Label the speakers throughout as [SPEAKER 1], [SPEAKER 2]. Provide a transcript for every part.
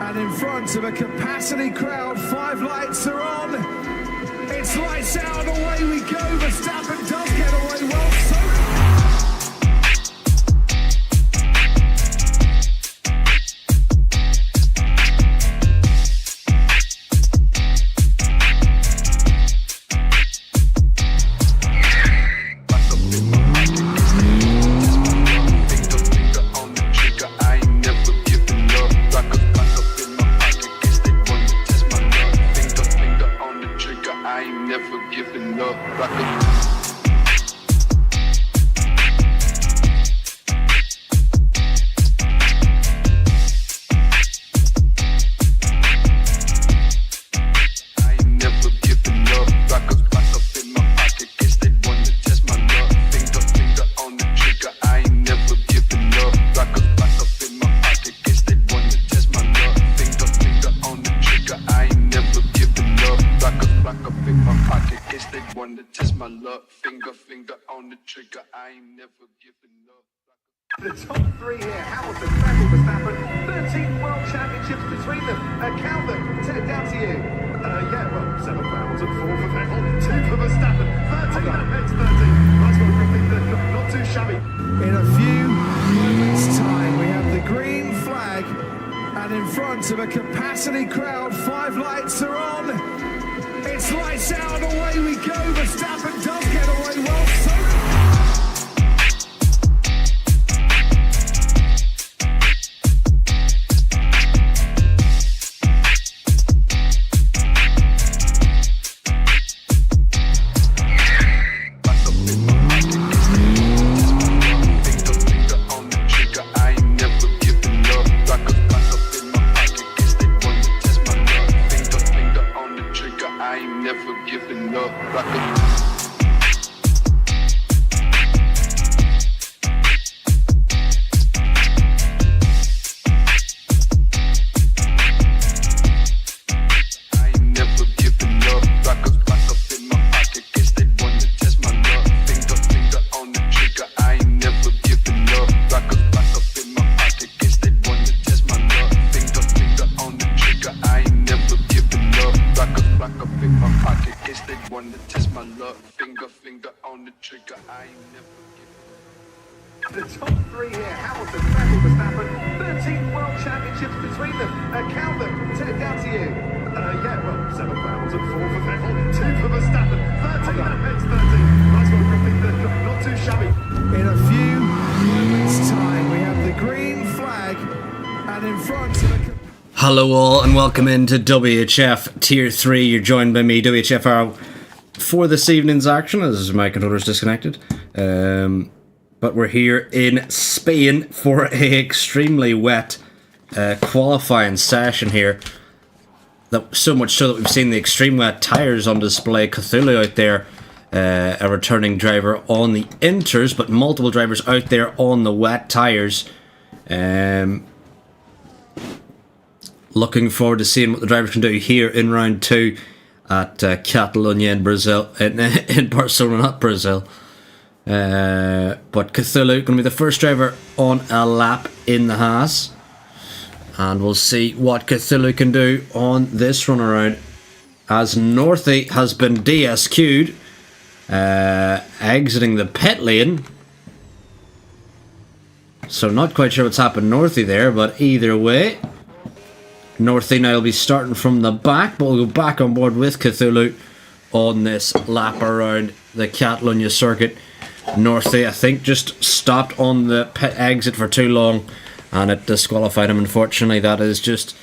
[SPEAKER 1] And in front of a capacity crowd, 5 lights are on. It's lights out, away we go. Verstappen does get away well.
[SPEAKER 2] The top three here, Hamilton, Vettel, Verstappen, 13 world championships between them. Count them, set it down to you. Yeah, well, 7 for Hamilton, 4 for Vettel, 2 for Verstappen, 13, that makes 13. Nice one, Ripley, not too shabby.
[SPEAKER 1] In a few moments' time, we have the green flag, and in front of a capacity crowd, 5 lights are on. It's lights out, away we go. Verstappen does get away well.
[SPEAKER 2] The top three here, Hamilton, Vettel, Verstappen, 13 world championships between them. Count them, set it down to you. Yeah, well, 7 for Hamilton, 4 for Vettel, 2 for Verstappen, 13, that makes 13. Nice one, Ripley, not too shabby.
[SPEAKER 1] In a few moments' time, we have the green flag, and in front of the...
[SPEAKER 3] Hello all and welcome into WHF Tier 3. You're joined by me, WHFR, for this evening's action as my controller's disconnected. But we're here in Spain for a extremely wet qualifying session here. So much so that we've seen the extreme wet tyres on display. Cthulhu out there, a returning driver on the inters, but multiple drivers out there on the wet tyres. Looking forward to seeing what the drivers can do here in round 2 at Catalunya in Brazil, in Barcelona, not Brazil. But Cthulhu going to be the first driver on a lap in the Haas, and we'll see what Cthulhu can do on this run around, as Northy has been DSQ'd, exiting the pit lane. So not quite sure what's happened Northy there, but either way, Northy now will be starting from the back, but we'll go back on board with Cthulhu on this lap around the Catalunya circuit. Northy, I think, just stopped on the pit exit for too long and it disqualified him. Unfortunately, that is just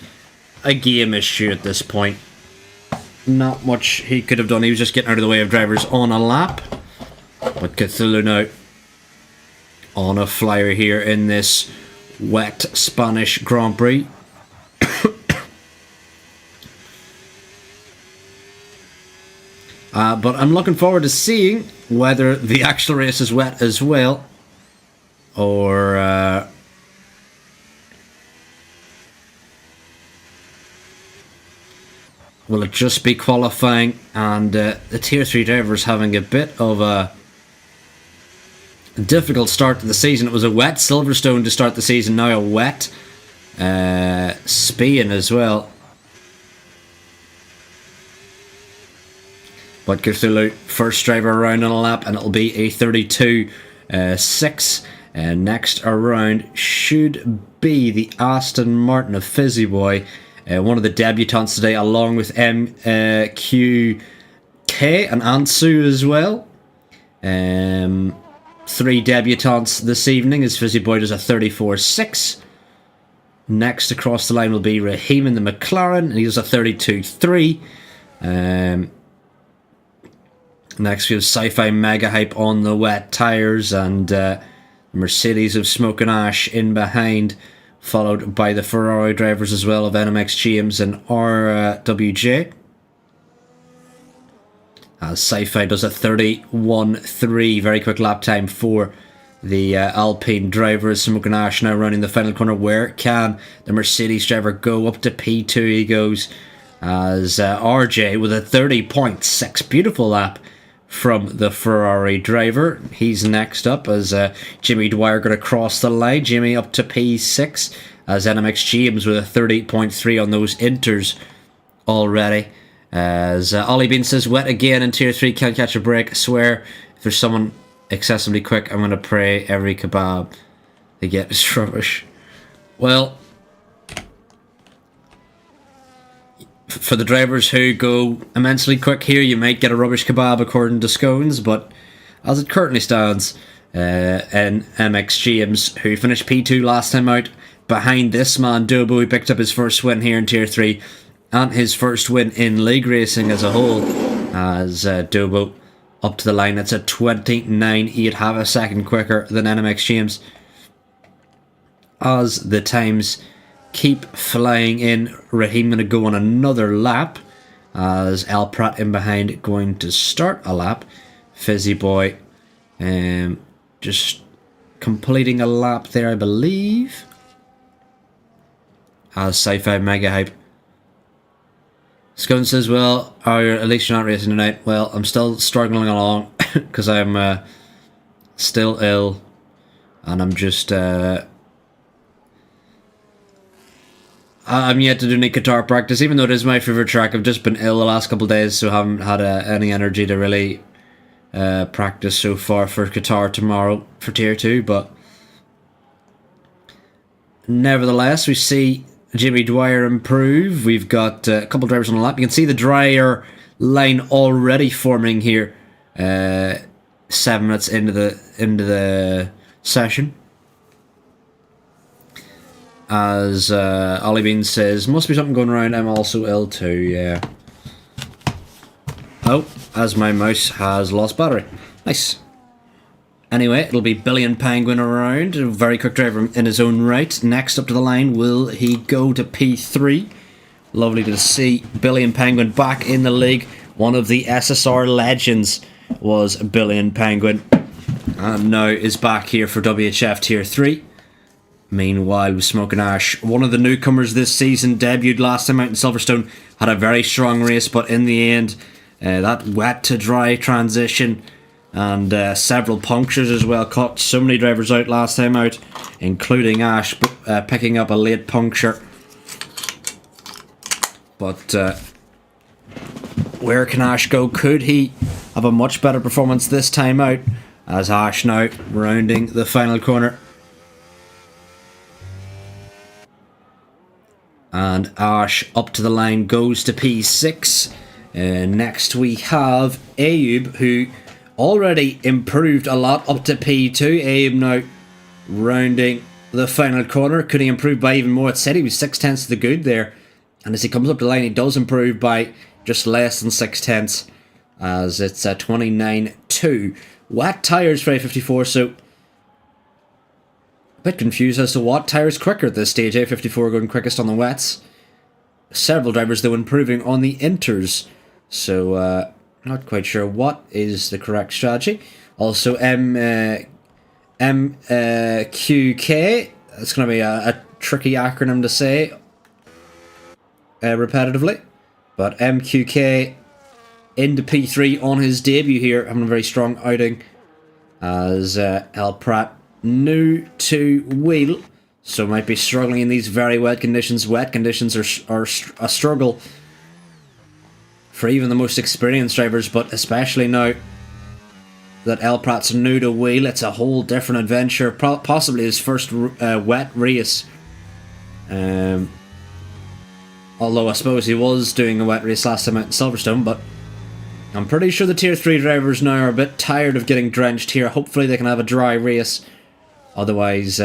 [SPEAKER 3] a game issue at this point. Not much he could have done. He was just getting out of the way of drivers on a lap. But Cthulhu now on a flyer here in this wet Spanish Grand Prix. But I'm looking forward to seeing whether the actual race is wet as well, or will it just be qualifying and the Tier 3 drivers having a bit of a difficult start to the season. It was a wet Silverstone to start the season, now a wet Spain as well. But Cthulhu, first driver around on a lap, and it'll be a 32.6. And next around should be the Aston Martin of Fizzy Boy, one of the debutants today, along with MQK and Ansu as well. 3 debutants this evening as Fizzy Boy does a 34.6. Next across the line will be Raheem in the McLaren, and he does a 32.3. Next we have Sci-Fi Mega Hype on the wet tyres, and Mercedes of Smoke and Ash in behind, followed by the Ferrari drivers as well of NMX James and RWJ. As Sci-Fi does a 31.3, very quick lap time for the Alpine drivers. Smoke and Ash now running the final corner. Where can the Mercedes driver go? Up to P2 he goes, as RJ with a 30.6. Beautiful lap from the Ferrari driver. He's next up as Jimmy Dwyer going to cross the line. Jimmy up to P6 as NMX James with a 38.3 on those inters already. As Ollie Bean says, wet again in Tier 3, can't catch a break. I swear, if there's someone excessively quick, I'm going to pray every kebab they get is rubbish. Well, for the drivers who go immensely quick here, you might get a rubbish kebab according to Scones, but as it currently stands, NMX James, who finished P2 last time out, behind this man, Dobo, who picked up his first win here in Tier 3, and his first win in league racing as a whole, as Dobo up to the line. That's a 29.8, half a second quicker than NMX James. As the times keep flying in, Raheem going to go on another lap, as Al Pratt in behind going to start a lap. Fizzy Boy just completing a lap there, I believe, as Sci-Fi Mega Hype. Scone says, well, at least you're not racing tonight. Well, I'm still struggling along because I'm still ill, and I'm just I'm yet to do any guitar practice, even though it is my favourite track. I've just been ill the last couple of days, so I haven't had any energy to really practice so far for guitar tomorrow for Tier 2, but nevertheless, we see Jimmy Dwyer improve. We've got a couple of drivers on the lap. You can see the Dwyer line already forming here 7 minutes into the session. As Ollie Bean says, must be something going around. I'm also ill too, yeah. Oh, as my mouse has lost battery. Nice. Anyway, it'll be Billy and Penguin around. A very quick driver in his own right. Next up to the line, will he go to P3? Lovely to see Billy and Penguin back in the league. One of the SSR legends was Billy and Penguin, and now is back here for WHF Tier 3. Meanwhile, with Smoke and Ash, one of the newcomers this season, debuted last time out in Silverstone, had a very strong race, but in the end, that wet to dry transition and several punctures as well caught so many drivers out last time out, including Ash picking up a late puncture. But where can Ash go? Could he have a much better performance this time out, as Ash now rounding the final corner? And Ash up to the line goes to P6. Next we have Ayub, who already improved a lot up to P2. Ayub now rounding the final corner. Could he improve by even more? It said he was 6/10 of the good there. And as he comes up the line, he does improve by just less than 6/10, as it's 29.2. Wet tyres for A54, so a bit confused as to what tyre's quicker at this stage. A54 going quickest on the wets. Several drivers, though, improving on the inters. So, not quite sure what is the correct strategy. Also, MQK. That's going to be a tricky acronym to say repetitively. But MQK into P3 on his debut here, having a very strong outing. As Al Pratt, new to wheel, So might be struggling in these very wet conditions. Wet conditions are a struggle for even the most experienced drivers, but especially now that El Prat's new to wheel, it's a whole different adventure. Possibly his first wet race. Although I suppose he was doing a wet race last time out in Silverstone, but I'm pretty sure the Tier 3 drivers now are a bit tired of getting drenched here. Hopefully they can have a dry race. Otherwise,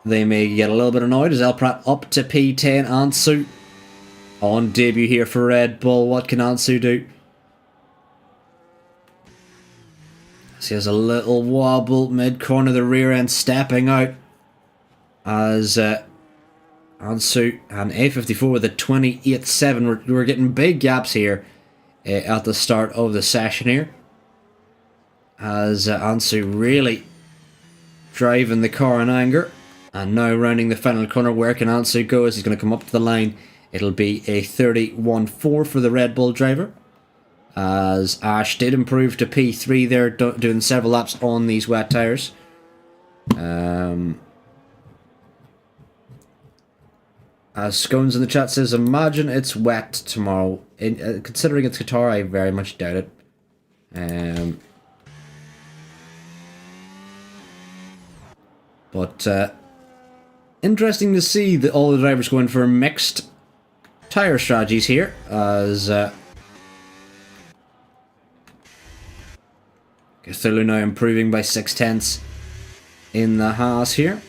[SPEAKER 3] they may get a little bit annoyed as El Prat up to P10. Ansu on debut here for Red Bull. What can Ansu do? So he has a little wobble mid-corner, the rear end stepping out as Ansu and A54 with a 28.7. We're getting big gaps here at the start of the session here as Ansu really driving the car in anger. And now rounding the final corner, where can Ansu go as he's going to come up to the line? It'll be a 31.4 for the Red Bull driver, as Ash did improve to P3 there, doing several laps on these wet tyres. As Scones in the chat says, imagine it's wet tomorrow. Considering it's Qatar, I very much doubt it. But interesting to see that all the drivers going for mixed tyre strategies here, as Cthulhu now improving by 0.6 in the Haas here.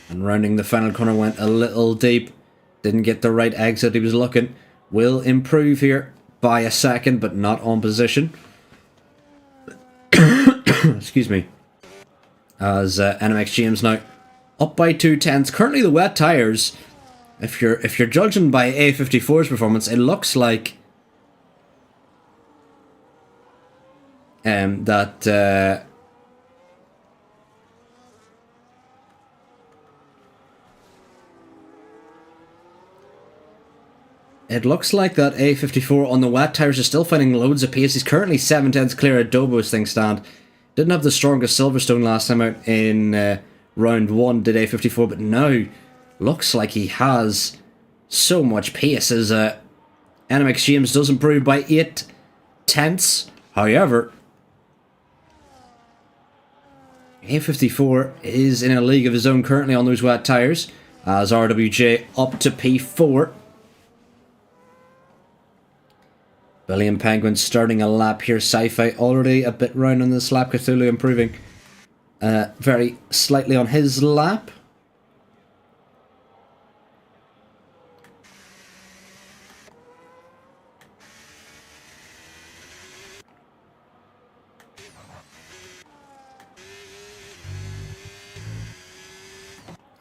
[SPEAKER 3] And rounding the final corner went a little deep. Didn't get the right exit he was looking. Will improve here by a second, but not on position. Excuse me. As NMX GM's now up by 0.2. Currently the wet tyres, if you're judging by A54's performance, it looks like that it looks like that A54 on the wet tyres is still finding loads of pace. He's currently 0.7 clear at Dobo's thing stand. Didn't have the strongest Silverstone last time out in round 1, did A54, but now looks like he has so much pace as NMX James does improve by 0.8. However, A54 is in a league of his own currently on those wet tyres, as RWJ up to P4. Billy and Penguin starting a lap here. Sci-Fi already a bit round on this lap. Cthulhu improving very slightly on his lap.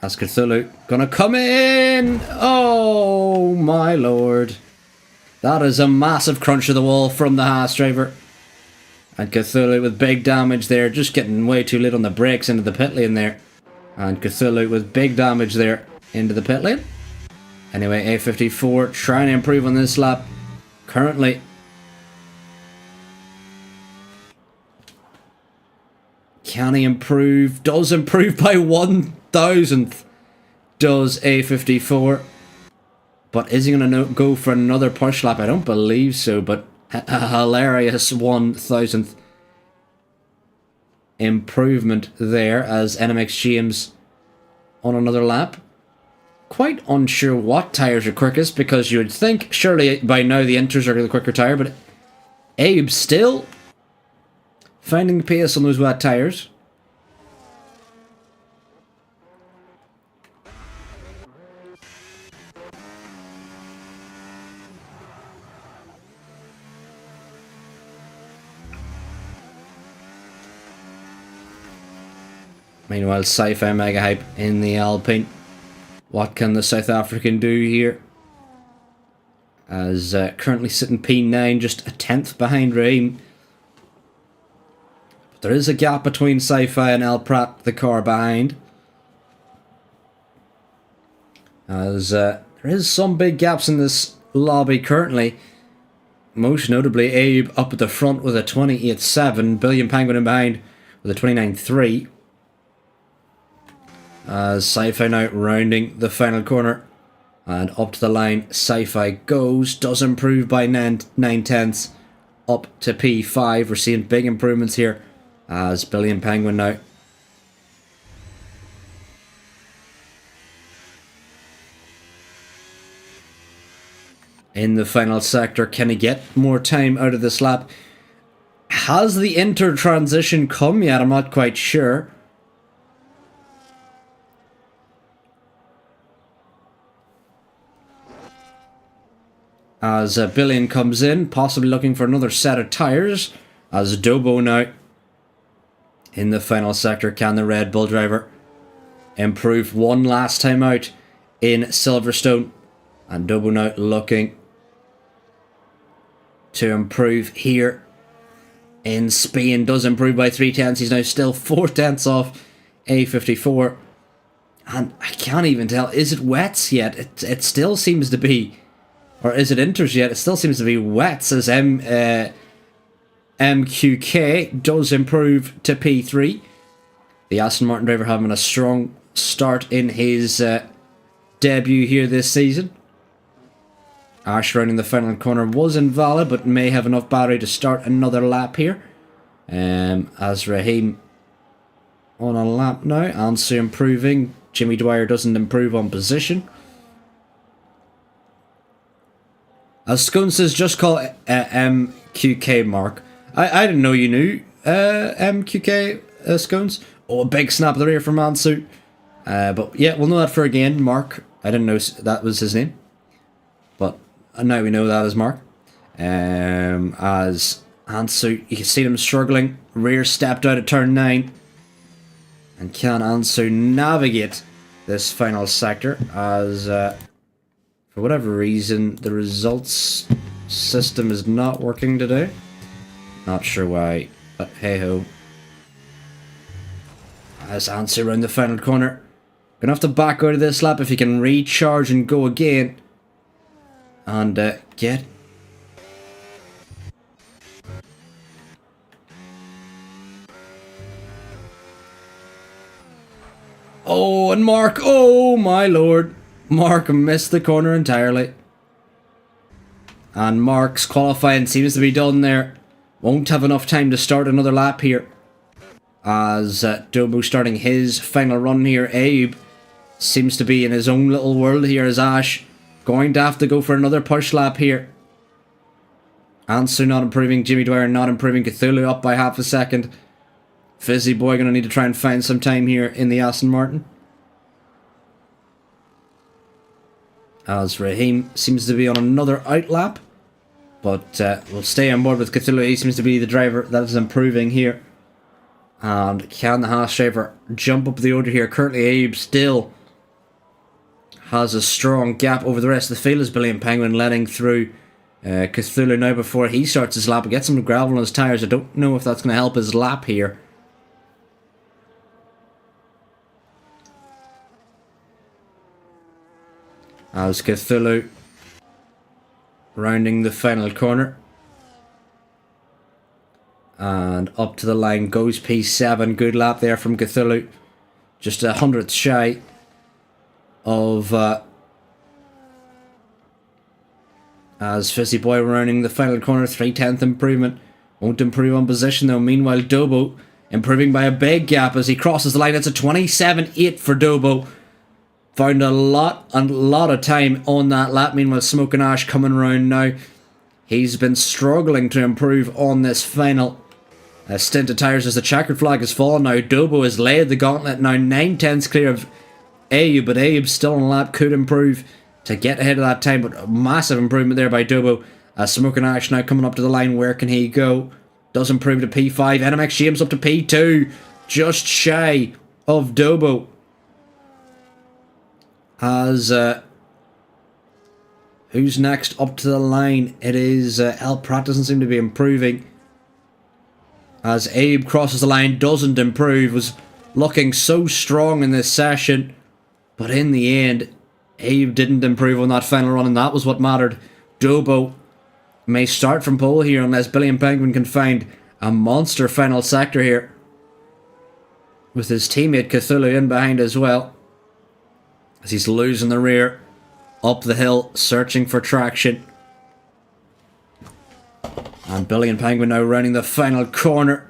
[SPEAKER 3] As Cthulhu gonna come in. Oh my lord. That is a massive crunch of the wall from the Haas driver. And Cthulhu with big damage there, just getting way too late on the brakes into the pit lane there. And Cthulhu with big damage there into the pit lane. Anyway, A54 trying to improve on this lap. Currently, can he improve? Does improve by 1,000th. Does A54. But is he going to go for another push lap? I don't believe so, but a hilarious 1,000th improvement there as NMX James on another lap. Quite unsure what tyres are quickest, because you would think surely by now the Inters are the quicker tyre, but Abe still finding pace on those wet tyres. Meanwhile, Sci-Fi Mega Hype in the Alpine. What can the South African do here? As currently sitting P9, just a 10th behind Raheem. But there is a gap between Sci-Fi and El Prat, the car behind. As there is some big gaps in this lobby currently. most notably, Abe up at the front with a 28.7. Billion Penguin in behind with a 29.3. As Sci-Fi now rounding the final corner. And up to the line, Sci-Fi goes. Does improve by 9/10 up to P5. We're seeing big improvements here as Billion Penguin now. In the final sector, can he get more time out of this lap? Has the inter transition come yet? I'm not quite sure. As Billion comes in, possibly looking for another set of tyres. As Dobo now in the final sector, can the Red Bull driver improve one last time out in Silverstone? And Dobo now looking to improve here in Spain. Does improve by 3/10. He's now still 4/10 off A54. And I can't even tell, is it wets yet? It still seems to be, or is it inters yet? It still seems to be wets as MQK does improve to P3. The Aston Martin driver having a strong start in his debut here this season. Ash rounding the final corner was invalid, but may have enough battery to start another lap here. As Raheem on a lap now. Ansu improving. Jimmy Dwyer doesn't improve on position. As Scone says, just call it MQK, Mark. I didn't know you knew MQK, Scones. Oh, a big snap of the rear from Ansu. But yeah, we'll know that for again, Mark. I didn't know that was his name. But now we know that as Mark. As Ansu, you can see them struggling. Rear stepped out of turn 9. And can Ansu navigate this final sector as, for whatever reason, the results system is not working today. Not sure why, but hey ho. As Ansu around the final corner. Gonna have to back out of this lap if he can recharge and go again. And get. Oh, and Mark. Oh, my lord. Mark missed the corner entirely. And Mark's qualifying seems to be done there. Won't have enough time to start another lap here. As Dobo starting his final run here. Abe seems to be in his own little world here as Ash. Going to have to go for another push lap here. Ansu not improving. Jimmy Dwyer not improving. Cthulhu up by half a second. Fizzy Boy going to need to try and find some time here in the Aston Martin. As Raheem seems to be on another out lap. But we'll stay on board with Cthulhu. He seems to be the driver that is improving here. And can the Haas driver jump up the order here? Currently Abe still has a strong gap over the rest of the field as Billion Penguin letting through Cthulhu now before he starts his lap. He gets some gravel on his tyres. I don't know if that's going to help his lap here. As Cthulhu rounding the final corner. And up to the line goes P7. Good lap there from Cthulhu. Just 100th shy of as Fizzy Boy rounding the final corner. 3/10 improvement. Won't improve on position though. Meanwhile Dobo improving by a big gap as he crosses the line. It's a 27.8 for Dobo. Found a lot of time on that lap. Meanwhile Smoking Ash coming around now. He's been struggling to improve on this final stint of tyres as the checkered flag has fallen now. Dobo has laid the gauntlet now. 9/10 clear of Abe, but Abe still on lap, could improve to get ahead of that time, but a massive improvement there by Dobo. Smoking Ash now coming up to the line. Where can he go? Does improve to P5. NMX James up to P2. Just shy of Dobo. As who's next up to the line? It is El Prat. Doesn't seem to be improving. As Abe crosses the line, doesn't improve. Was looking so strong in this session, but in the end Abe didn't improve on that final run, and that was what mattered. Dobo may start from pole here unless Billy and Penguin can find a monster final sector here. With his teammate Cthulhu in behind as well. As he's losing the rear. Up the hill, searching for traction. And Billy and Penguin now rounding the final corner.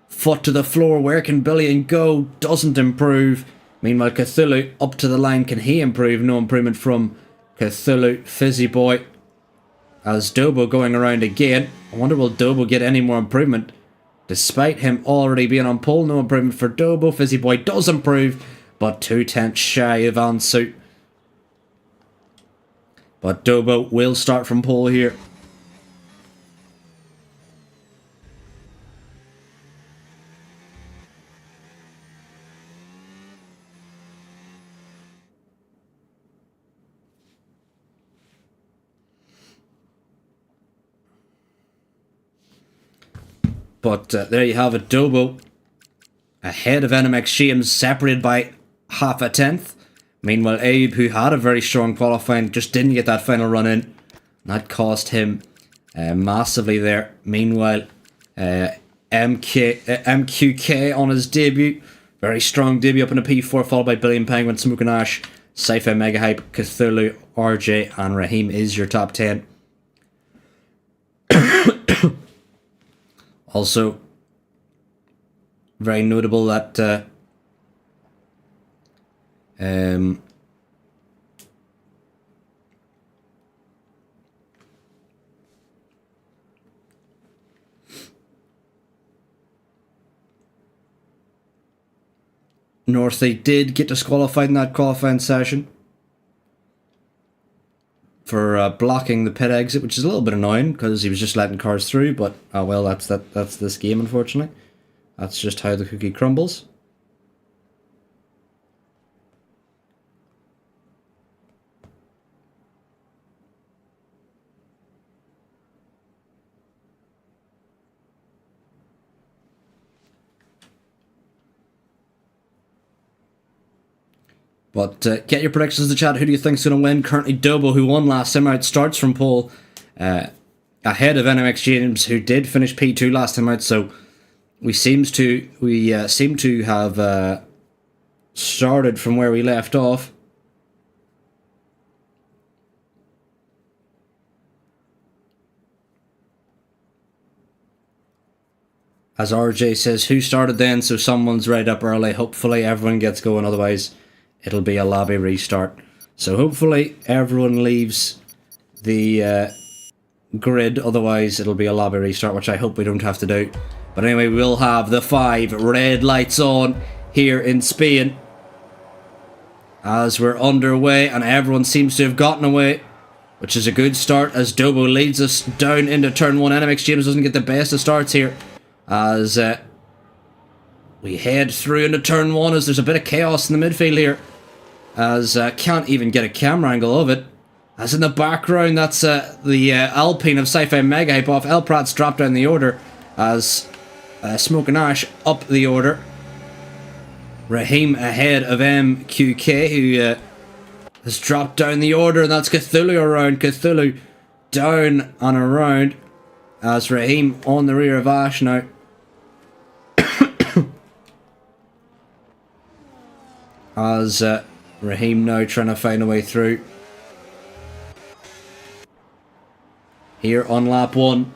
[SPEAKER 3] Foot to the floor. Where can Billy and go? Doesn't improve. Meanwhile, Cthulhu up to the line. Can he improve? No improvement from Cthulhu. Fizzy Boy. As Dobo going around again. I wonder will Dobo get any more improvement? Despite him already being on pole, no improvement for Dobo. Fizzy Boy does improve, but 2/10 shy of Ansu. But Dobo will start from pole here. But there you have it, Dobo ahead of NMX James, separated by half a tenth. Meanwhile, Abe, who had a very strong qualifying, just didn't get that final run in. That cost him massively there. Meanwhile, MQK on his debut. Very strong debut up in a P4, followed by Billy and Penguin, Smoking Ash, Sci-Fi Mega Hype, Cthulhu, RJ, and Raheem is your top 10. Also, very notable that Northey did get disqualified in that qualifying session for blocking the pit exit, which is a little bit annoying because he was just letting cars through. But oh well, that's this game, unfortunately. That's just how the cookie crumbles. But get your predictions in the chat. Who do you think's going to win? Currently, Dobo, who won last time out, starts from pole ahead of NMX James, who did finish P2 last time out. So we seem to have started from where we left off. As RJ says, who started then? So someone's right up early. Hopefully everyone gets going. Otherwise, it'll be a lobby restart. So hopefully everyone leaves the grid. Otherwise, it'll be a lobby restart, which I hope we don't have to do. But anyway, we'll have the 5 red lights on here in Spain as we're underway, and everyone seems to have gotten away, which is a good start as Dobo leads us down into turn 1. NMX James doesn't get the best of starts here as we head through into turn 1 as there's a bit of chaos in the midfield here. As can't even get a camera angle of it. As in the background, that's the Alpine of Sci-Fi Mega Hype off. El Prat's dropped down the order as Smoking Ash up the order. Raheem ahead of MQK, who has dropped down the order, and that's Cthulhu around. Cthulhu down and around as Raheem on the rear of Ash now. As Raheem now trying to find a way through. Here on lap 1.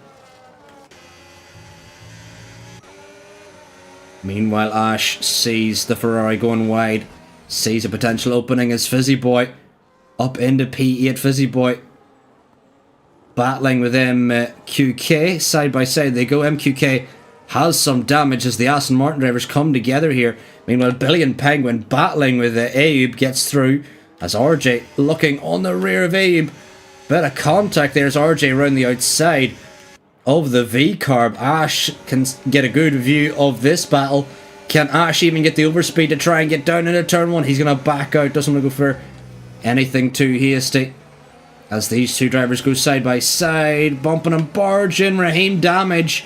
[SPEAKER 3] Meanwhile, Ash sees the Ferrari going wide. Sees a potential opening as Fizzy Boy up into P8. Fizzy Boy battling with MQK. Side by side they go. MQK has some damage as the Aston Martin drivers come together here. Meanwhile, Billy and Penguin battling with Abe gets through as RJ looking on the rear of Abe. Bit of contact there as RJ around the outside of the V-carb. Ash can get a good view of this battle. Can Ash even get the overspeed to try and get down into turn 1? He's going to back out. Doesn't want to go for anything too hasty. As these two drivers go side by side, bumping and barging. Raheem damage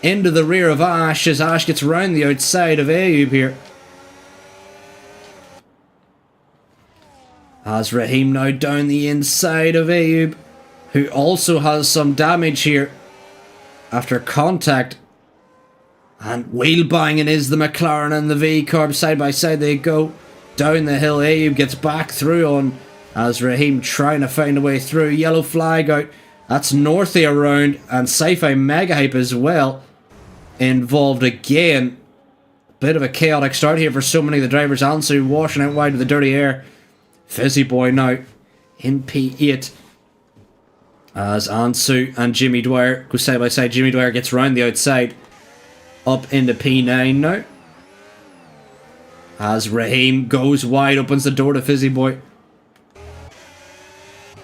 [SPEAKER 3] into the rear of Ash as Ash gets round the outside of Abe here. As Raheem now down the inside of Abe, who also has some damage here after contact. And wheel banging is the McLaren and the V-Corp. Side by side they go down the hill. Ayoub gets back through on as Raheem trying to find a way through. Yellow flag out. That's Northy around, and Sci-Fi Mega Hype as well involved again. Bit of a chaotic start here for so many of the drivers. Ansu washing out wide with the dirty air. Fizzy Boy now in P8 as Ansu and Jimmy Dwyer go side by side. Jimmy Dwyer gets round the outside up into P9 now as Raheem goes wide, opens the door to Fizzy Boy,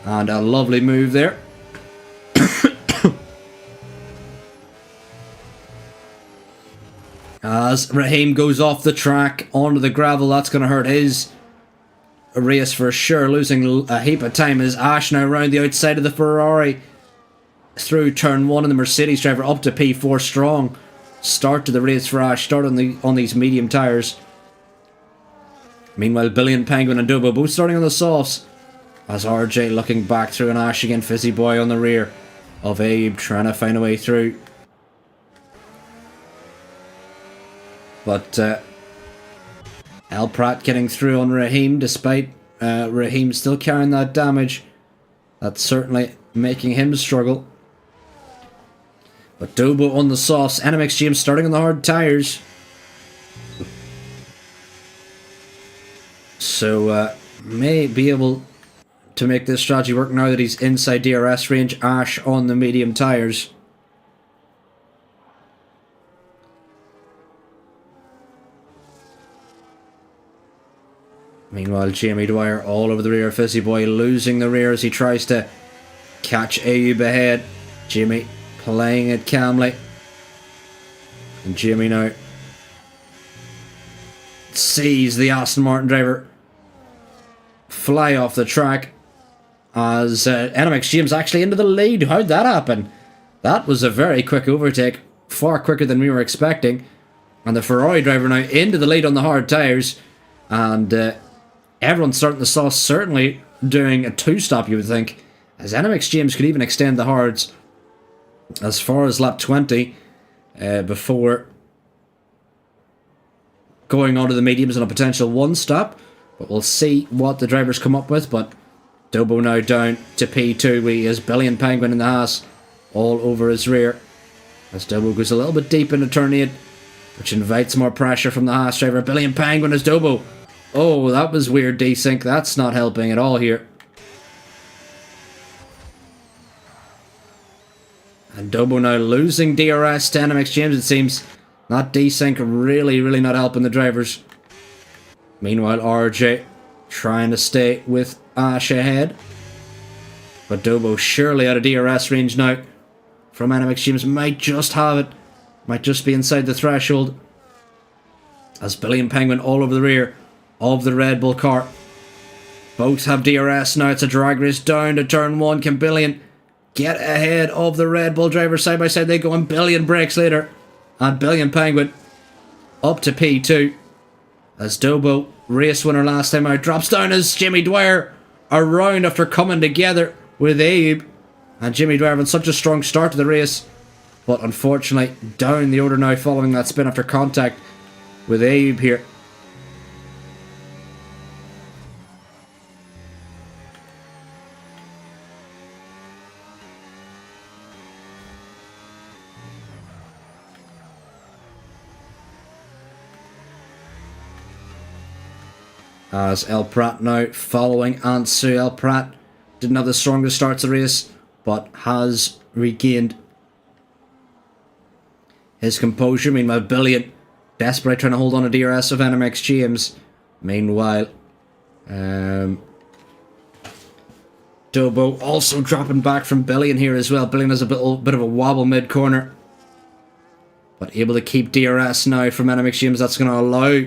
[SPEAKER 3] and a lovely move there. As Raheem goes off the track onto the gravel, that's going to hurt his race for sure, losing a heap of time as Ash now round the outside of the Ferrari through turn 1, and the Mercedes driver up to P4 strong. Start to the race for Ash, start on these medium tyres. Meanwhile, Billy and Penguin and Dubbo both starting on the softs as RJ looking back through, and Ash again, Fizzy Boy on the rear of Abe trying to find a way through. But El Prat getting through on Raheem, despite Raheem still carrying that damage. That's certainly making him struggle. But Dobo on the softs, NMX James starting on the hard tyres. So may be able to make this strategy work now that he's inside DRS range. Ash on the medium tyres. Meanwhile, Jamie Dwyer all over the rear. Fizzy Boy losing the rear as he tries to catch Ayoub ahead. Jimmy playing it calmly. And Jimmy now sees the Aston Martin driver fly off the track as NMX James actually into the lead. How'd that happen? That was a very quick overtake. Far quicker than we were expecting. And the Ferrari driver now into the lead on the hard tyres. And everyone's starting the sauce, certainly doing a two-stop, you would think, as NMX James could even extend the hards as far as lap 20 before going on to the mediums on a potential one-stop. But we'll see what the drivers come up with. But Dobo now down to P2. He has Billy and Penguin in the Haas all over his rear as Dobo goes a little bit deep into turn 8, which invites more pressure from the Haas driver. Billy and Penguin as Dobo. Oh, that was weird desync. That's not helping at all here. And Dobo now losing DRS to NMX James, it seems. That desync really not helping the drivers. Meanwhile, RJ trying to stay with Ash ahead. But Dobo surely out of DRS range now from NMX James. Might just have it. Might just be inside the threshold. As Billy and Penguin all over the rear of the Red Bull car. Both have DRS now. It's a drag race down to turn 1. Can Billion get ahead of the Red Bull driver side by side? They go, and Billion breaks later. And Billion Penguin up to P2 as Dobo, race winner last time out, drops down as Jimmy Dwyer around after coming together with Abe. And Jimmy Dwyer having such a strong start to the race, but unfortunately down the order now following that spin after contact with Abe here. As El Prat now following Ansu. El Prat didn't have the strongest start to the race, but has regained his composure. Meanwhile, Billion desperately trying to hold on to DRS of NMX James. Meanwhile, Dobo also dropping back from Billion here as well. Billion has a bit of a wobble mid-corner, but able to keep DRS now from NMX James. That's going to allow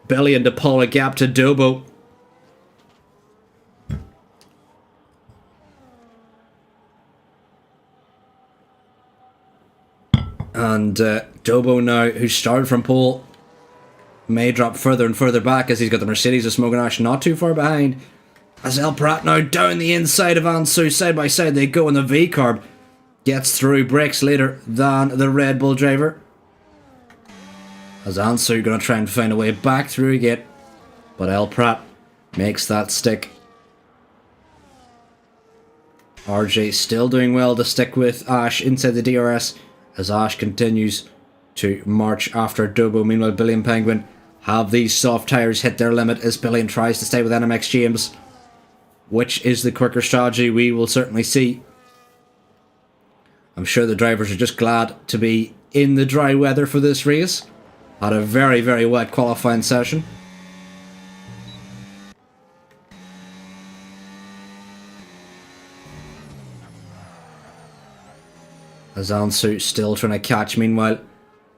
[SPEAKER 3] Billion to pull a gap to Dobo. And Dobo now, who started from pole, may drop further and further back as he's got the Mercedes of Smoking Ash not too far behind. As El Prat now down the inside of Ansu, side by side they go, and the V-Carb gets through, breaks later than the Red Bull driver. As Ansu going to try and find a way back through again, but El Prat makes that stick. RJ still doing well to stick with Ash inside the DRS as Ash continues to march after Dobo. Meanwhile, Billy and Penguin have these soft tyres hit their limit as Billy tries to stay with NMX James. Which is the quicker strategy, we will certainly see. I'm sure the drivers are just glad to be in the dry weather for this race. Had a very, very wet qualifying session. As Ansu still trying to catch. Meanwhile,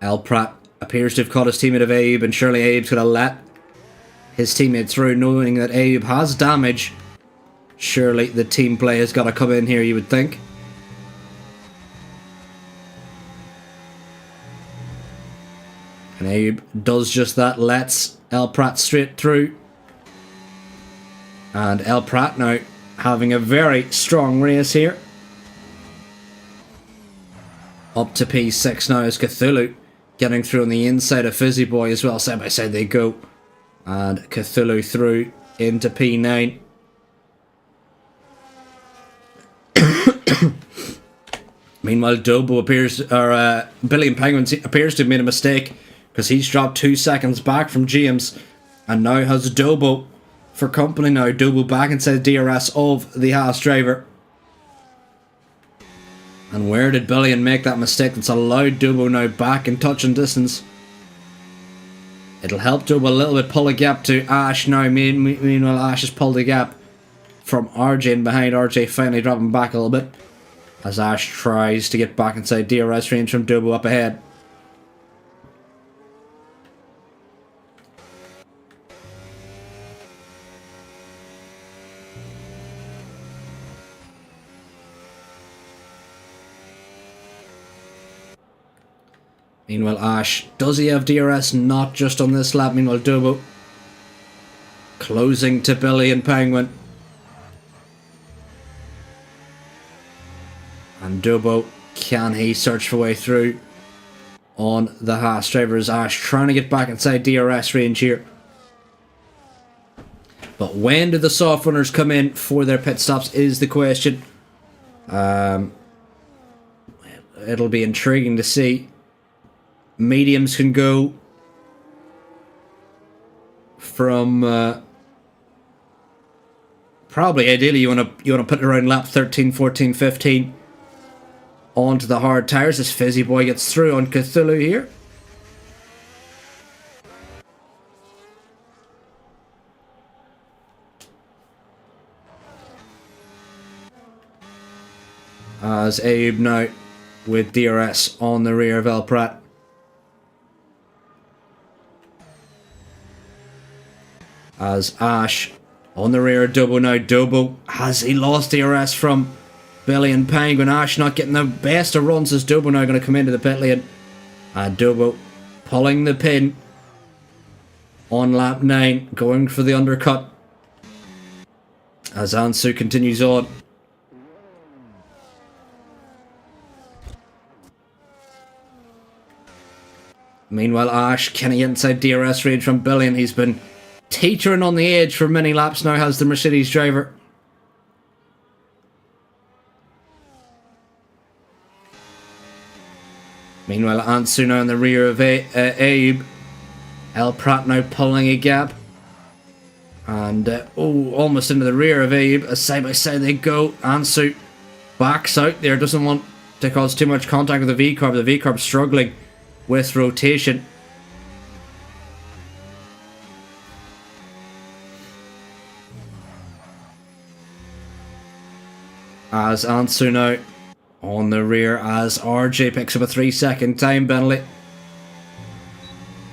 [SPEAKER 3] El Prat appears to have caught his teammate of Abe, and surely Abe's going to let his teammate through, knowing that Abe has damage. Surely the team play has got to come in here, you would think. And Abe does just that, lets El Prat straight through. And El Prat now having a very strong race here. Up to P6 now is Cthulhu getting through on the inside of Fizzy Boy as well. Side by side they go. And Cthulhu through into P9. Meanwhile, Dobo appears, or Billy and Penguin appears to have made a mistake because he's dropped 2 seconds back from James and now has Dobo for company now. Dobo back inside DRS of the Haas driver. And where did Billy make that mistake that's allowed Dobo now back in touching distance? It'll help Dobo a little bit pull a gap to Ash now. Meanwhile, Ash has pulled a gap from RJ in behind. RJ finally dropping back a little bit as Ash tries to get back inside DRS range from Dobo up ahead. Meanwhile, Ash, does he have DRS? Not just on this lap. Meanwhile, Dobo closing to Billy and Penguin. And Dobo, can he search for way through on the Haas drivers? Ash trying to get back inside DRS range here. But when do the soft runners come in for their pit stops is the question. It'll be intriguing to see. Mediums can go from probably ideally you want to put it around lap 13, 14, 15 onto the hard tires as Fizzy Boy gets through on Cthulhu here. As Abe now with DRS on the rear of El Prat. As Ash on the rear of Dobo now. Dobo, has he lost DRS from Billy and Penguin? Ash not getting the best of runs as Dobo now going to come into the pit lane. And Dobo pulling the pin on lap 9, going for the undercut. As Ansu continues on. Meanwhile, Ash, can he get inside DRS range from Billy? And he's been teetering on the edge for many laps now, has the Mercedes driver. Meanwhile, Ansu now in the rear of Abe. El Prat now pulling a gap. And, almost into the rear of Abe. As side by side they go. Ansu backs out there, doesn't want to cause too much contact with the V-Carb. The V-Carb struggling with rotation. As Ansu now on the rear as RJ picks up a 3-second time penalty.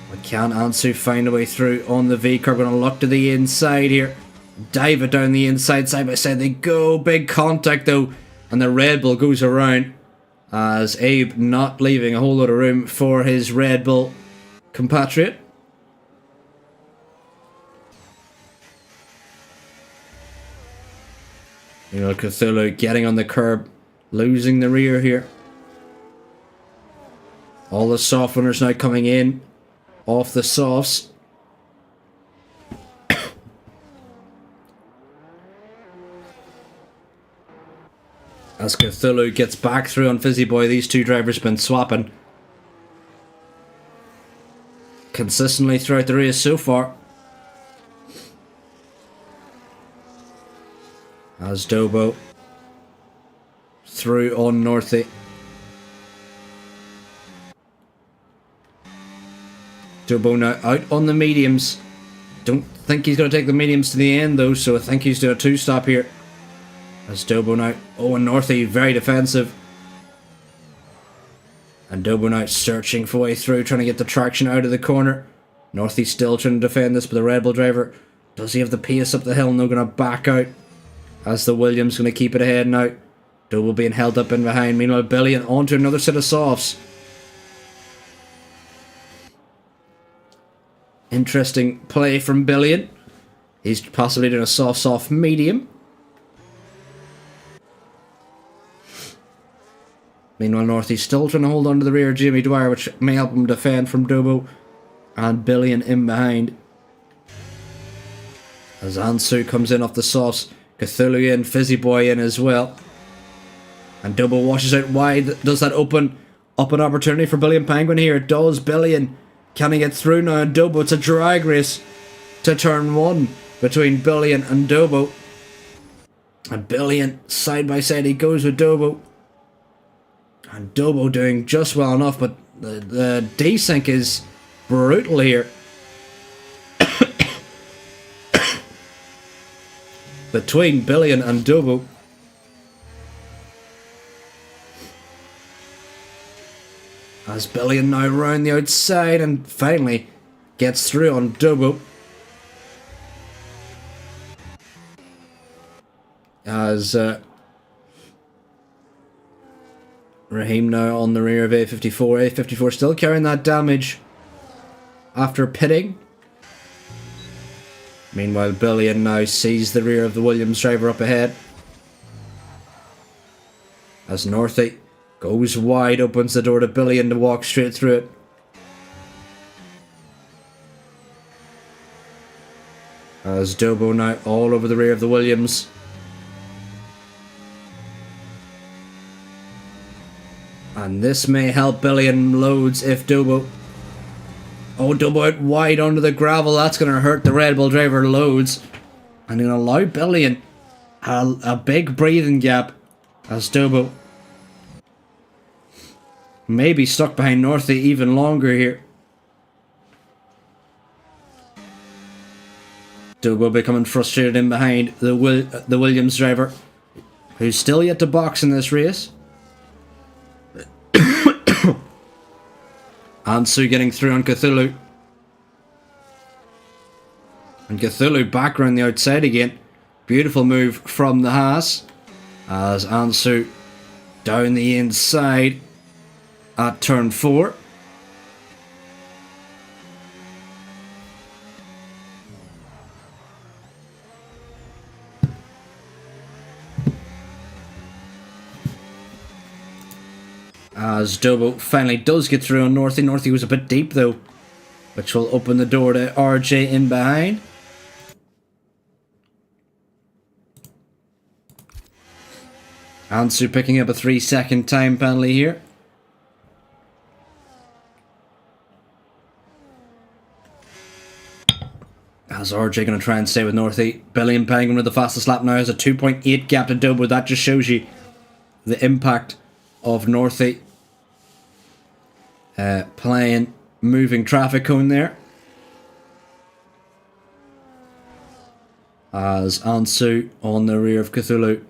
[SPEAKER 3] But can Ansu find a way through on the V-Carb? Going to look to the inside here. Dive it down the inside, side by side they go. Big contact though, and the Red Bull goes around. As Abe not leaving a whole lot of room for his Red Bull compatriot. You know, Cthulhu getting on the curb, losing the rear here. All the soft runners now coming in off the softs. As Cthulhu gets back through on Fizzy Boy, these two drivers have been swapping consistently throughout the race so far. As Dobo through on Northy. Dobo now out on the mediums. Don't think he's going to take the mediums to the end though, so I think he's doing a two-stop here. As Dobo now, oh, and Northy very defensive. And Dobo now searching for way through, trying to get the traction out of the corner. Northy still trying to defend this, but the Red Bull driver, does he have the pace up the hill? No, going to back out. As the Williams going to keep it ahead now. Dobo being held up in behind. Meanwhile, Billion onto another set of softs. Interesting play from Billion. He's possibly doing a soft medium. Meanwhile, Northy's still trying to hold on to the rear of Jimmy Dwyer, which may help him defend from Dobo. And Billion in behind. As Ansu comes in off the softs. Cthulhu in, Fizzy Boy in as well. And Dobo washes out wide. Does that open up an opportunity for Billion Penguin here? It does. Billion. Can he get through now? And Dobo, it's a drag race to turn one between Billion and Dobo. And Billion, side by side, he goes with Dobo. And Dobo doing just well enough, but the desync is brutal here. Between Billion and Dobo. As Billion now round the outside and finally gets through on Dobo. As Raheem now on the rear of A54. A54 still carrying that damage after pitting. Meanwhile, Billion now sees the rear of the Williams driver up ahead. As Northy goes wide, opens the door to Billion to walk straight through it. As Dobo now all over the rear of the Williams. And this may help Billion loads if Dobo... Oh, Dobo out wide onto the gravel. That's going to hurt the Red Bull driver loads. And going to allow Billion a big breathing gap as Dobo may be stuck behind Northy even longer here. Dobo becoming frustrated in behind the Williams driver, who's still yet to box in this race. Ansu getting through on Cthulhu. And Cthulhu back around the outside again. Beautiful move from the Haas. As Ansu down the inside at turn 4. As Dobo finally does get through on Northy. Northy was a bit deep though, which will open the door to RJ in behind. Ansu picking up a 3-second time penalty here. As RJ going to try and stay with Northy. Billion Penguin with the fastest lap now has a 2.8 gap to Dobo. That just shows you the impact of Northy playing moving traffic cone there. As Ansu on the rear of Cthulhu.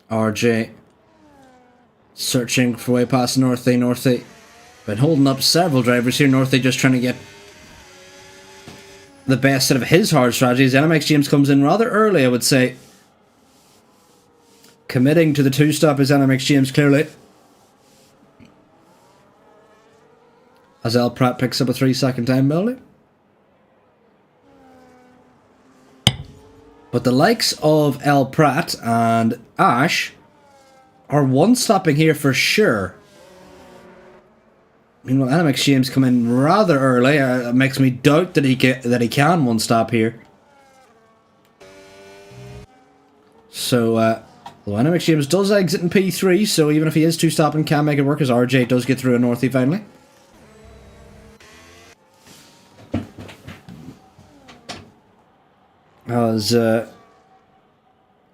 [SPEAKER 3] RJ searching for way past Northy. Northy been holding up several drivers here. Northy just trying to get the best out of his hard strategies. NMX James comes in rather early, I would say. Committing to the two-stop is NMX James, clearly. As El Prat picks up a 3-second time penalty. But the likes of El Prat and Ash are one-stopping here for sure. Meanwhile, NMX James come in rather early. It makes me doubt that he can one-stop here. So, well, NMX James does exit in P3, so even if he is two-stopping, can make it work, as RJ does get through a Northie finally. As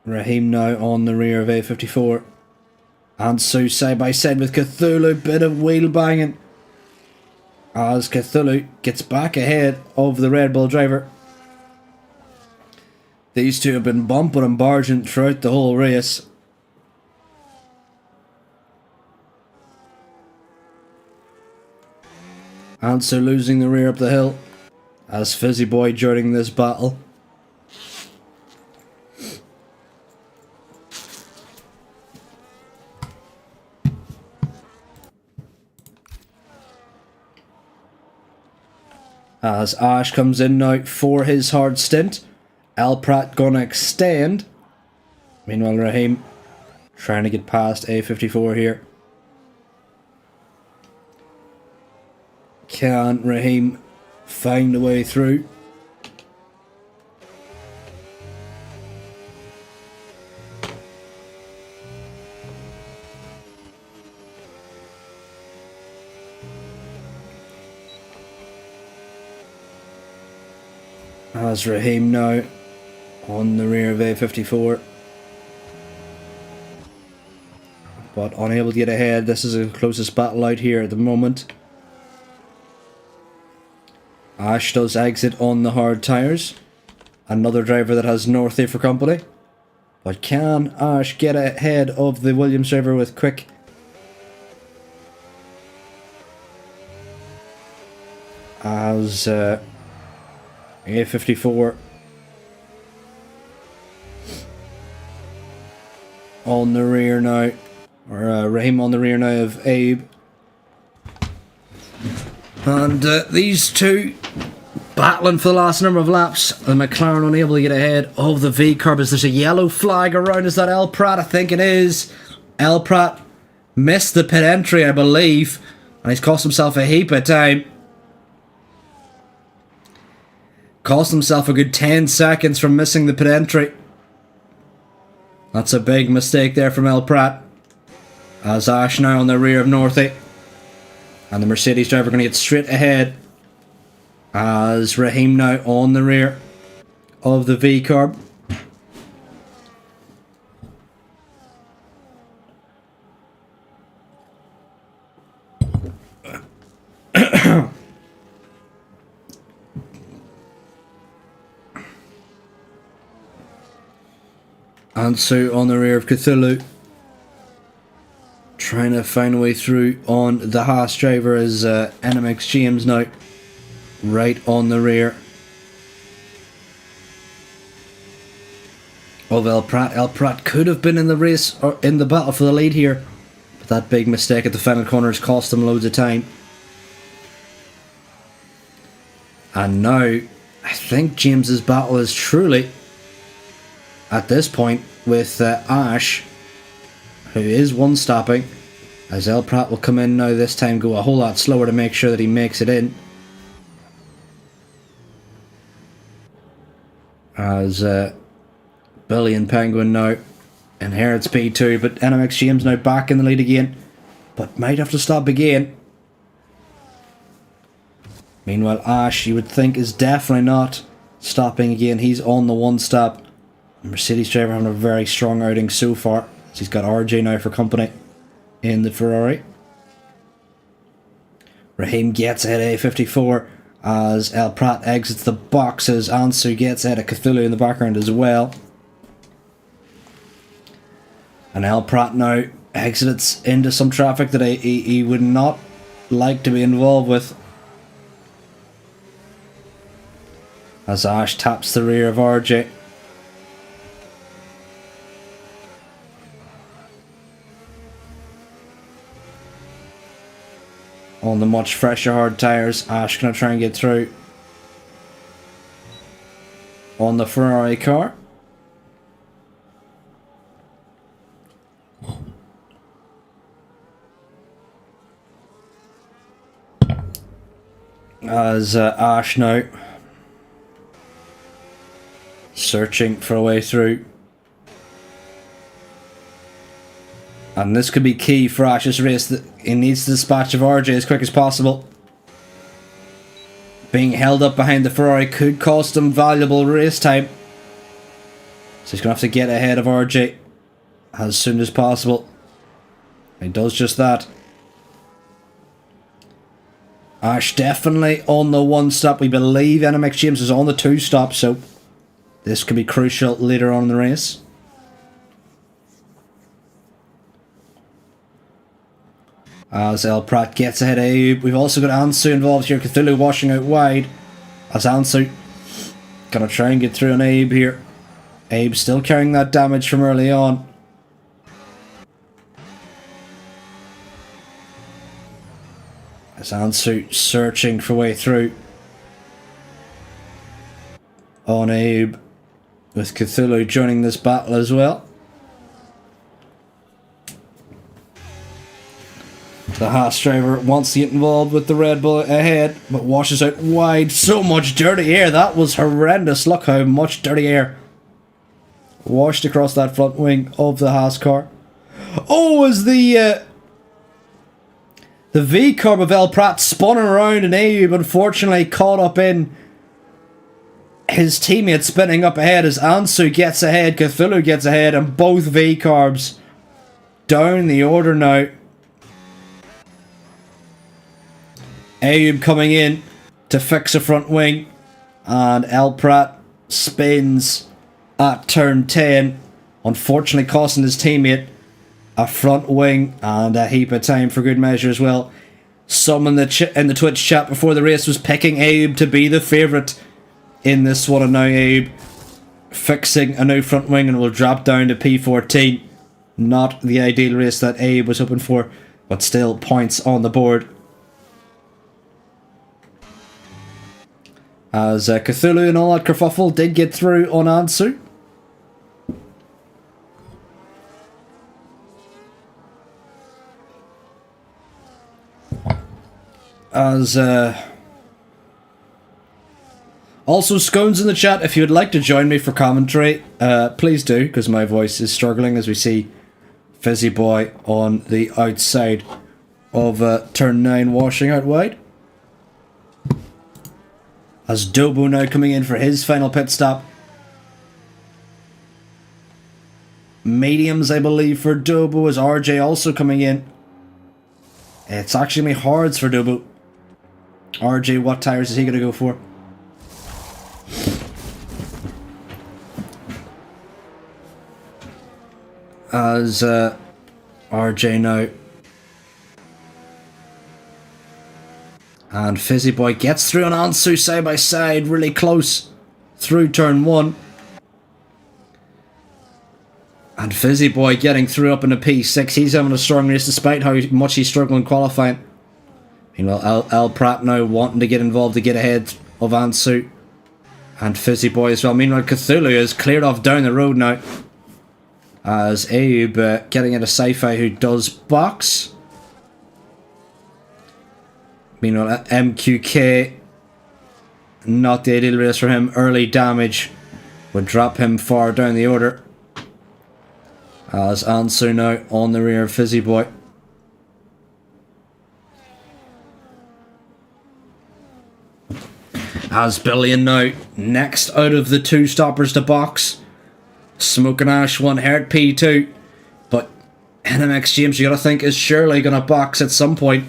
[SPEAKER 3] Raheem now on the rear of A54. And so side by side with Cthulhu, bit of wheel banging. As Cthulhu gets back ahead of the Red Bull driver. These two have been bumping and barging throughout the whole race. And so losing the rear up the hill as Fizzy Boy joining this battle. As Ash comes in now for his hard stint. El Prat gonna extend. Meanwhile, Raheem trying to get past A54 here. Can Raheem find a way through? As Raheem now on the rear of A54. But unable to get ahead. This is the closest battle out here at the moment. Ash does exit on the hard tyres. Another driver that has Northie for company. But can Ash get ahead of the Williams driver with quick? As A54 on the rear now, or Raheem on the rear now of Abe. And these two battling for the last number of laps. The McLaren unable to get ahead of the V-Curb as there's a yellow flag around. Is that El Prat? I think it is. El Prat missed the pit entry, I believe, and he's cost himself a heap of time. Cost himself a good 10 seconds from missing the pit entry. That's a big mistake there from El Prat. As Ash now on the rear of Northie. And the Mercedes driver going to get straight ahead. As Raheem now on the rear of the V-Curb. And so on the rear of Cthulhu. Trying to find a way through on the Haas driver as NMX James now right on the rear of El Prat. El Prat could have been in the race or in the battle for the lead here, but that big mistake at the final corners cost him loads of time. And now I think James's battle is truly at this point with Ash, who is one-stopping, as El Prat will come in now this time, go a whole lot slower to make sure that he makes it in. As Billy and Penguin now inherits P2, but NMX James now back in the lead again, but might have to stop again. Meanwhile, Ash, you would think, is definitely not stopping again. He's on the one-stop. Mercedes driver having a very strong outing so far. He's got RJ now for company in the Ferrari. Raheem gets ahead of A54 as El Prat exits the boxes. Ansu gets ahead of Cthulhu in the background as well. And El Prat now exits into some traffic that he would not like to be involved with. as Ash taps the rear of RJ. On the much fresher hard tyres, Ash gonna try and get through on the Ferrari car. As Ash now searching for a way through. And this could be key for Ash's race. He needs to dispatch of RJ as quick as possible. Being held up behind the Ferrari could cost him valuable race time. So he's going to have to get ahead of RJ as soon as possible. He does just that. Ash definitely on the 1 stop. We believe NMX James is on the 2 stop, so this could be crucial later on in the race. As El Prat gets ahead of Abe. We've also got Ansu involved here. Cthulhu washing out wide. As Ansu gonna try and get through on Abe here. Abe still carrying that damage from early on. As Ansu searching for way through on Abe, with Cthulhu joining this battle as well. The Haas driver wants to get involved with the Red Bull ahead, but washes out wide. So much dirty air. That was horrendous. Look how much dirty air washed across that front wing of the Haas car. Oh, as the V-Carb of El Prat spun around, and Abe unfortunately caught up in his teammate spinning up ahead as Ansu gets ahead, Cthulhu gets ahead, and both V-Carbs down the order now. Abe coming in to fix a front wing, and El Prat spins at turn 10, unfortunately costing his teammate a front wing and a heap of time for good measure as well. Someone in the Twitch chat before the race was picking Abe to be the favourite in this one, and now Abe fixing a new front wing and will drop down to P14. Not the ideal race that Abe was hoping for, but still points on the board. As Cthulhu and all that kerfuffle did get through on Ansu. As also Scones in the chat, if you would like to join me for commentary, please do, because my voice is struggling as we see Fizzy Boy on the outside of turn 9 washing out wide. As Dobu now coming in for his final pit stop. Mediums, I believe, for Dobu, as RJ also coming in. It's actually going to be hards for Dobu. RJ, what tires is he going to go for? As RJ now. And Fizzy Boy gets through on Ansu side by side, really close through turn 1. And Fizzy Boy getting through up in the P6. He's having a strong race despite how much he's struggling qualifying. Meanwhile, El Prat now wanting to get involved to get ahead of Ansu. And Fizzy Boy as well. Meanwhile, Cthulhu is cleared off down the road now. As Abe getting into Sci-Fi, who does box. Meanwhile, MQK, not the ideal race for him. Early damage would drop him far down the order. As Ansu now on the rear of Fizzy Boy. As Billion now next out of the 2 stoppers to box. Smoking Ash 1 hurt P2. But NMX James, you gotta think, is surely gonna box at some point.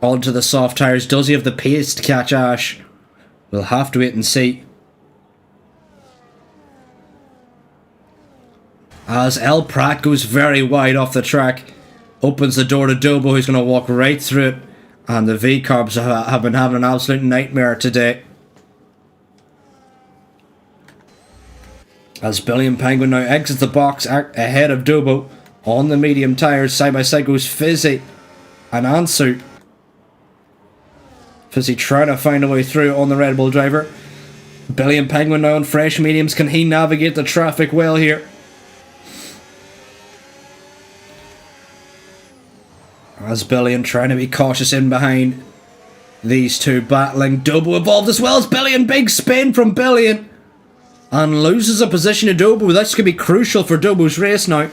[SPEAKER 3] Onto the soft tyres. Does he have the pace to catch Ash? We'll have to wait and see. As El Prat goes very wide off the track. Opens the door to Dobo, who's going to walk right through it. And the V-Carbs have been having an absolute nightmare today. As Billy and Penguin now exits the box ahead of Dobo on the medium tyres. Side by side goes Fizzy and Ansu. Fizzy trying to find a way through on the Red Bull driver. Billy and Penguin now on fresh mediums. Can he navigate the traffic well here? As Billion trying to be cautious in behind these two battling. Dobo involved as well as Billion. Big spin from Billion. And loses a position to Dobo. That's going to be crucial for Dobo's race now.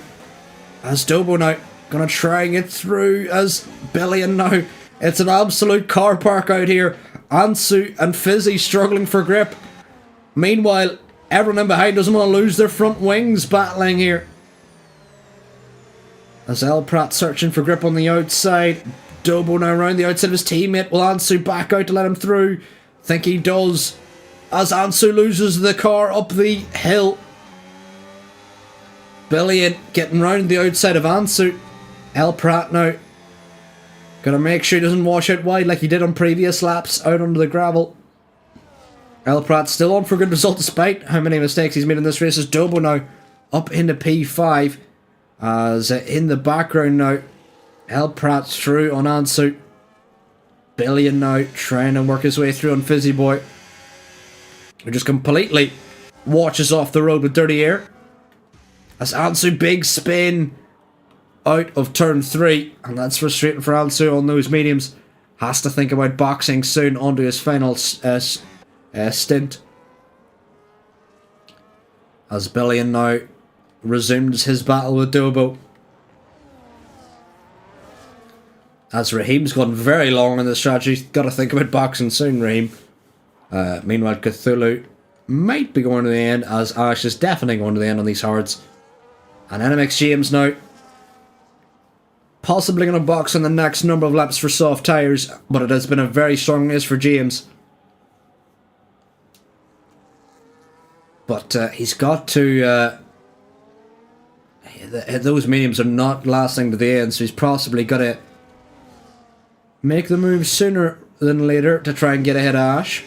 [SPEAKER 3] As Dobo now going to try and get through as Billion now. It's an absolute car park out here. Ansu and Fizzy struggling for grip. Meanwhile, everyone in behind doesn't want to lose their front wings battling here. As El Prat searching for grip on the outside. Dobo now around the outside of his teammate. Will Ansu back out to let him through? Think he does. As Ansu loses the car up the hill. Billion getting round the outside of Ansu. El Prat now gonna make sure he doesn't wash out wide like he did on previous laps out onto the gravel. El Prat still on for a good result despite how many mistakes he's made in this race. As Dobo now up into P5. As in the background now, El Prat's through on Ansu. Billion now trying to work his way through on Fizzy Boy, who just completely watches off the road with dirty air. As Ansu big spin out of turn 3, and that's frustrating for Ansu on those mediums. Has to think about boxing soon onto his final stint. As Billion now resumes his battle with Dobo. As Raheem's gone very long in the strategy. Got to think about boxing soon, Raheem. Meanwhile, Cthulhu might be going to the end, as Ash is definitely going to the end on these hards. And NMX James now possibly going to box on the next number of laps for soft tyres, but it has been a very strong race for James. But he's got to... those mediums are not lasting to the end, so he's possibly got to make the move sooner than later to try and get ahead of Ash.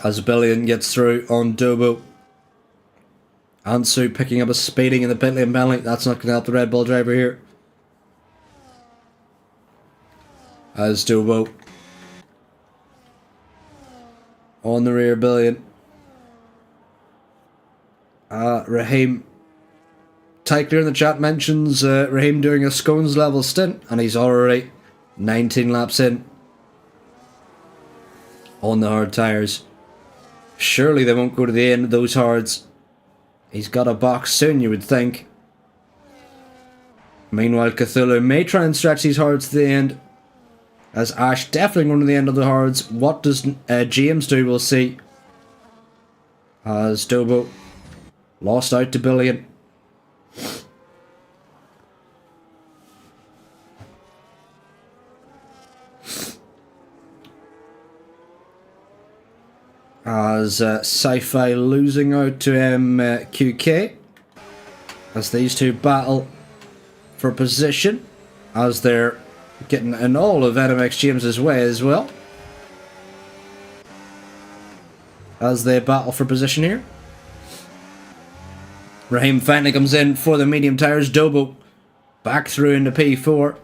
[SPEAKER 3] As Billion gets through on Dobo. Ansu picking up a speeding in the pit lane penalty. That's not going to help the Red Bull driver here. As Dobo on the rear Billion. Raheem Tycler in the chat mentions Raheem doing a scones level stint, and he's already 19 laps in on the hard tyres. Surely they won't go to the end of those hards. He's got a box soon, you would think. Meanwhile, Cthulhu may try and stretch these hards to the end, as Ash definitely going to the end of the hards. What does James do? We'll see. As Dobo lost out to Billion. As Sci-Fi losing out to MQK. As these two battle for position. As they're getting in all of NMX James's way as well. As they battle for position here. Raheem finally comes in for the medium tyres. Dobo back through into P4.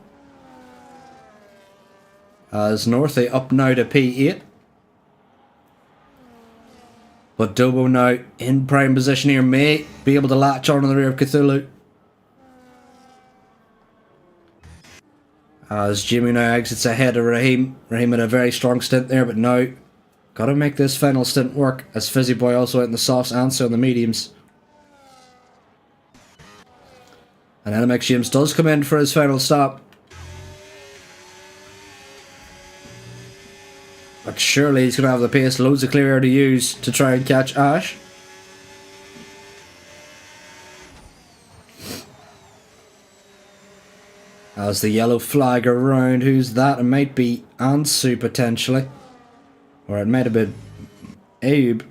[SPEAKER 3] As Northy up now to P8. But Dobo now in prime position here, may be able to latch on the rear of Cthulhu. As Jimmy now exits ahead of Raheem. Raheem had a very strong stint there, but now got to make this final stint work, as Fizzy Boy also out in the softs and so on the mediums. And NMX James does come in for his final stop. But surely he's going to have the pace, loads of clear air to use to try and catch Ash. As the yellow flag around, who's that? It might be Ansu potentially. Or it might have been Abe.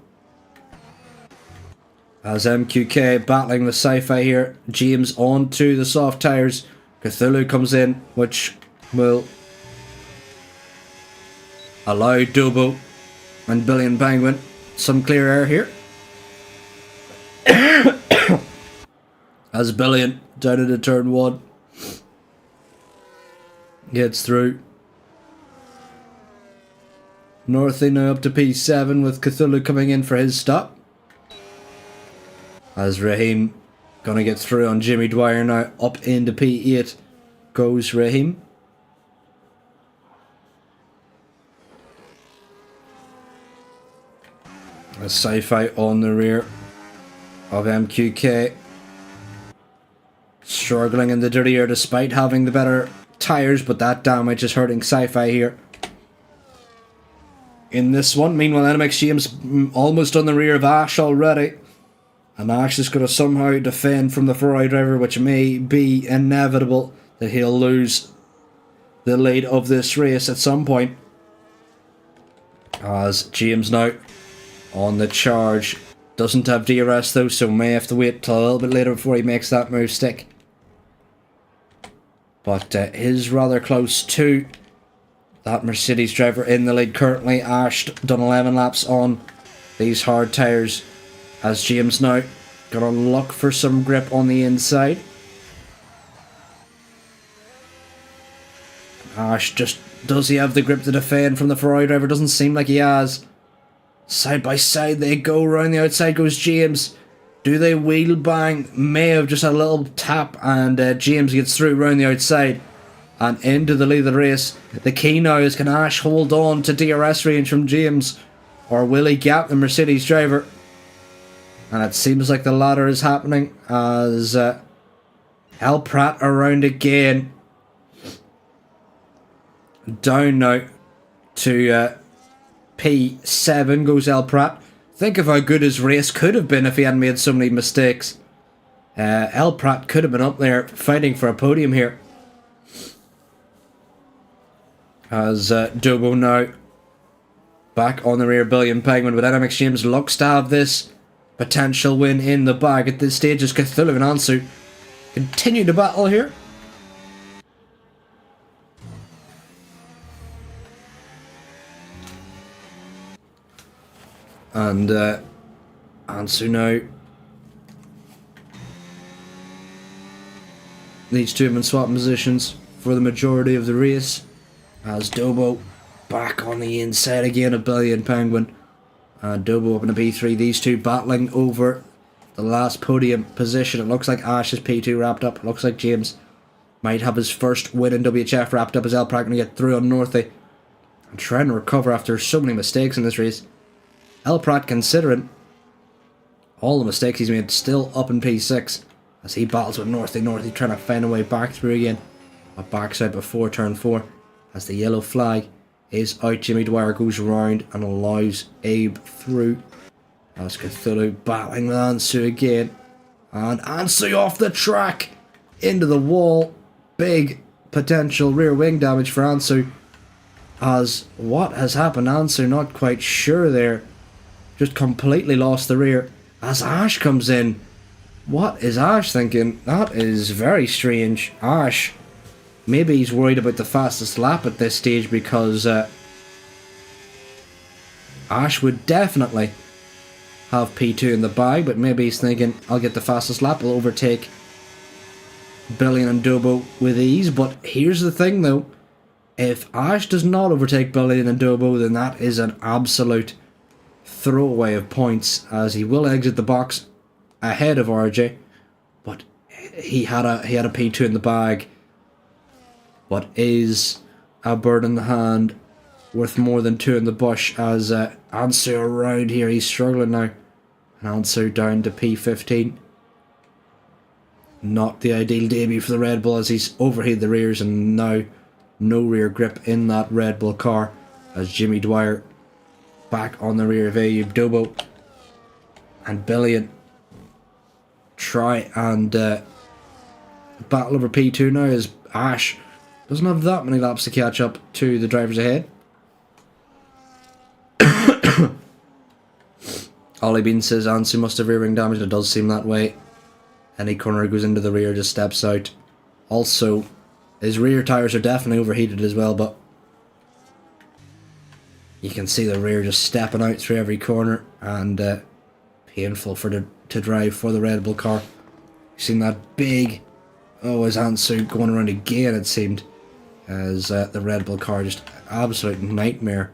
[SPEAKER 3] As MQK battling with Sci-Fi here. James on to the soft tyres. Cthulhu comes in, which will allow Dobo and Billy and Penguin some clear air here. As Billion down into turn 1 gets through. Northy now up to P7 with Cthulhu coming in for his stop. As Raheem gonna get through on Jimmy Dwyer now. Up into P8 goes Raheem. A Sci-Fi on the rear of MQK. Struggling in the dirty air despite having the better tyres, but that damage is hurting Sci-Fi here. In this one, meanwhile, NMX James almost on the rear of Ash already. And Ash is going to somehow defend from the Ferrari driver, which may be inevitable that he'll lose the lead of this race at some point. As James now on the charge. Doesn't have DRS though, so may have to wait till a little bit later before he makes that move stick. But is rather close to that Mercedes driver in the lead currently. Ash done 11 laps on these hard tyres. As James now gonna look for some grip on the inside. Ash just, does he have the grip to defend from the Ferrari driver? Doesn't seem like he has. Side by side they go, round the outside goes James. Do they wheel bang? May have just had a little tap and James gets through round the outside and into the lead of the race. The key now is, can Ash hold on to DRS range from James, or will he gap the Mercedes driver? And it seems like the latter is happening as El Prat around again. Down now to P7 goes El Prat. Think of how good his race could have been if he hadn't made so many mistakes. El Prat could have been up there fighting for a podium here. As Dobo now back on the rear, Billion Penguin, but NMX James looks to have this potential win in the bag at this stage as Cthulhu and Ansu continue to battle here. And Ansu now these two have been swapping positions for the majority of the race as Dobo back on the inside again of Billion Penguin. Dobo up in a P3, these two battling over the last podium position. It looks like Ash is P2 wrapped up. It looks like James might have his first win in WHF wrapped up as El Prat going to get through on Northy and trying to recover after so many mistakes in this race. El Prat, considering all the mistakes he's made, still up in P6 as he battles with Northy. Northy trying to find a way back through again. A backside before turn 4 as the yellow flag is out. Jimmy Dwyer goes round and allows Abe through as Cthulhu battling with Ansu again. And Ansu off the track into the wall. Big potential rear wing damage for Ansu. As what has happened? Ansu not quite sure there. Just completely lost the rear as Ash comes in. What is Ash thinking? That is very strange. Ash, maybe he's worried about the fastest lap at this stage because Ash would definitely have P2 in the bag, but maybe he's thinking, I'll get the fastest lap, I'll overtake Billion and Dobo with ease. But here's the thing though, if Ash does not overtake Billion and Dobo, then that is an absolute throwaway of points as he will exit the box ahead of RJ, but he had a P2 in the bag. But is a bird in the hand worth more than 2 in the bush as Ansu around here, he's struggling now, and Ansu down to P15. Not the ideal debut for the Red Bull as he's overheated the rears and now no rear grip in that Red Bull car as Jimmy Dwyer back on the rear of Ayub Dobo and Billion try and battle over P2 now as Ash doesn't have that many laps to catch up to the drivers ahead. Ollie Bean says Ansu must have rear wing damage. It does seem that way. Any corner goes into the rear just steps out. Also, his rear tyres are definitely overheated as well, but You can see the rear just stepping out through every corner, and painful to drive for the Red Bull car. You've seen that big, his Ansu going around again, it seemed, as the Red Bull car just absolute nightmare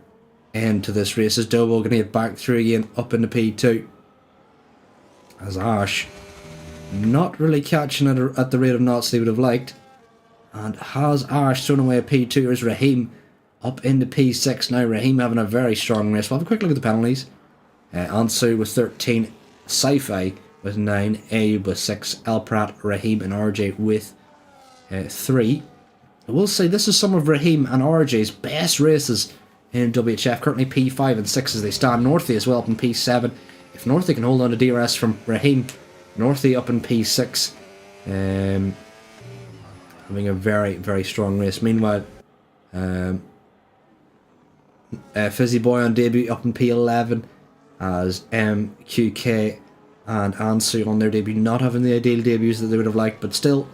[SPEAKER 3] end to this race. As Dobo going to get back through again up into P2, as Ash not really catching it at the rate of knots they would have liked, and has Ash thrown away a P2 as Raheem up into P6 now. Raheem having a very strong race. We'll have a quick look at the penalties. Ansu with 13, Sci-Fi with 9, Ayub with 6, Elprat, Raheem and RJ with 3. I will say this is some of Raheem and RJ's best races in WHF. Currently P5 and 6 as they stand. Northey as well up in P7. If Northey can hold on to DRS from Raheem, Northey up in P6. Having a very, very strong race. Meanwhile, Fizzy Boy on debut up in P11 as MQK and Ansu on their debut, not having the ideal debuts that they would have liked, but still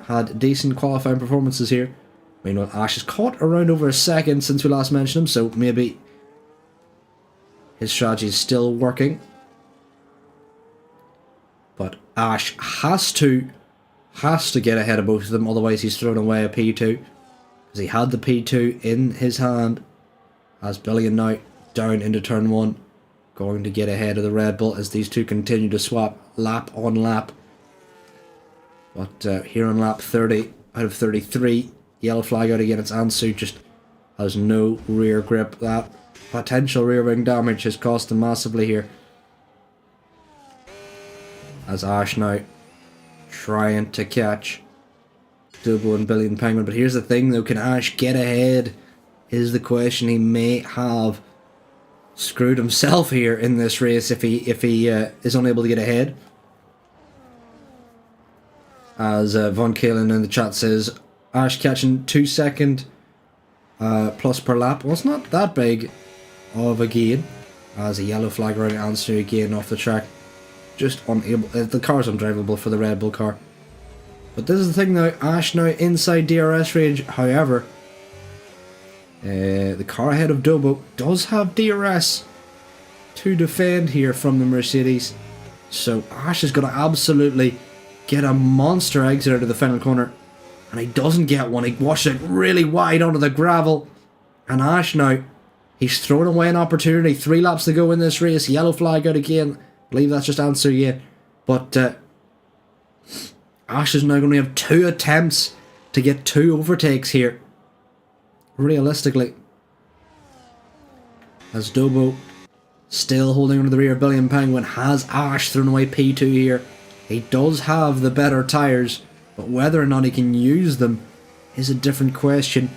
[SPEAKER 3] had decent qualifying performances here. Meanwhile, Ash is caught around over a second since we last mentioned him, so maybe his strategy is still working. But Ash has to get ahead of both of them, otherwise he's thrown away a P2. Because he had the P2 in his hand, as Billion now down into turn 1, going to get ahead of the Red Bull as these two continue to swap lap on lap. But here on lap 30 out of 33, yellow flag out again. It's Ansu, just has no rear grip. That potential rear wing damage has cost him massively here. As Ash now trying to catch Dubo and Billion Penguin. But here's the thing though, can Ash get ahead is the question. He may have screwed himself here in this race if he is unable to get ahead. As Von Kalen in the chat says, Ash catching 2 second plus per lap. Well, it's not that big of a gain. As a yellow flag around Ansu again off the track. Just unable. The car's undrivable for the Red Bull car. But this is the thing now. Ash now inside DRS range. However, the car ahead of Dobo does have DRS to defend here from the Mercedes. So Ash is going to absolutely get a monster exit out of the final corner. And he doesn't get one. He washes it really wide onto the gravel. And Ash now, he's thrown away an opportunity. 3 laps to go in this race. Yellow flag out again. I believe that's just Ansu again. But Ash is now going to have 2 attempts to get 2 overtakes here. Realistically. As Dobo still holding onto the rear. Billion Penguin has Ash thrown away P2 here. He does have the better tyres, but whether or not he can use them is a different question.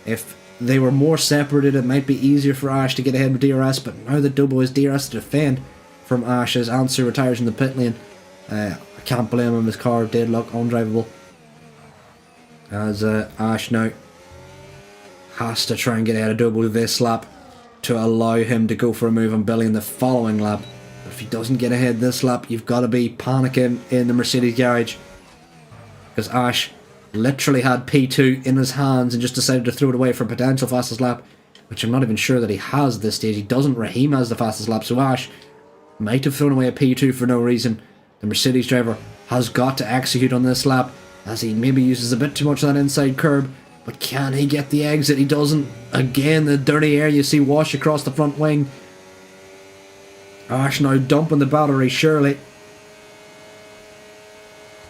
[SPEAKER 3] If they were more separated, it might be easier for Ash to get ahead with DRS, but now that Dobo has DRS to defend from Ash as Ansu retires in the pit lane, I can't blame him. His car did look undrivable. As Ash now has to try and get ahead of Dobo this lap to allow him to go for a move on Billion the following lap. But if he doesn't get ahead this lap, you've got to be panicking in the Mercedes garage. Because Ash literally had P2 in his hands and just decided to throw it away for a potential fastest lap, which I'm not even sure that he has at this stage. He doesn't. Raheem has the fastest lap, so Ash might have thrown away a P2 for no reason. The Mercedes driver has got to execute on this lap, as he maybe uses a bit too much of that inside curb. But can he get the exit? He doesn't. Again, the dirty air you see wash across the front wing. Ash now dumping the battery, surely.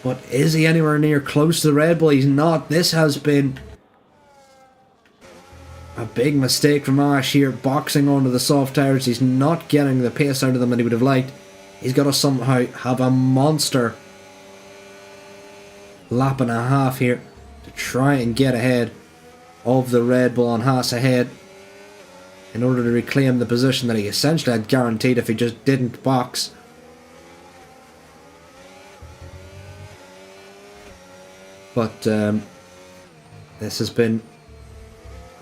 [SPEAKER 3] But is he anywhere near close to the Red Bull? He's not. This has been a big mistake from Ash here, boxing onto the soft tires. He's not getting the pace out of them that he would have liked. He's got to somehow have a monster lap and a half here to try and get ahead of the Red Bull on Haas ahead in order to reclaim the position that he essentially had guaranteed if he just didn't box. But this has been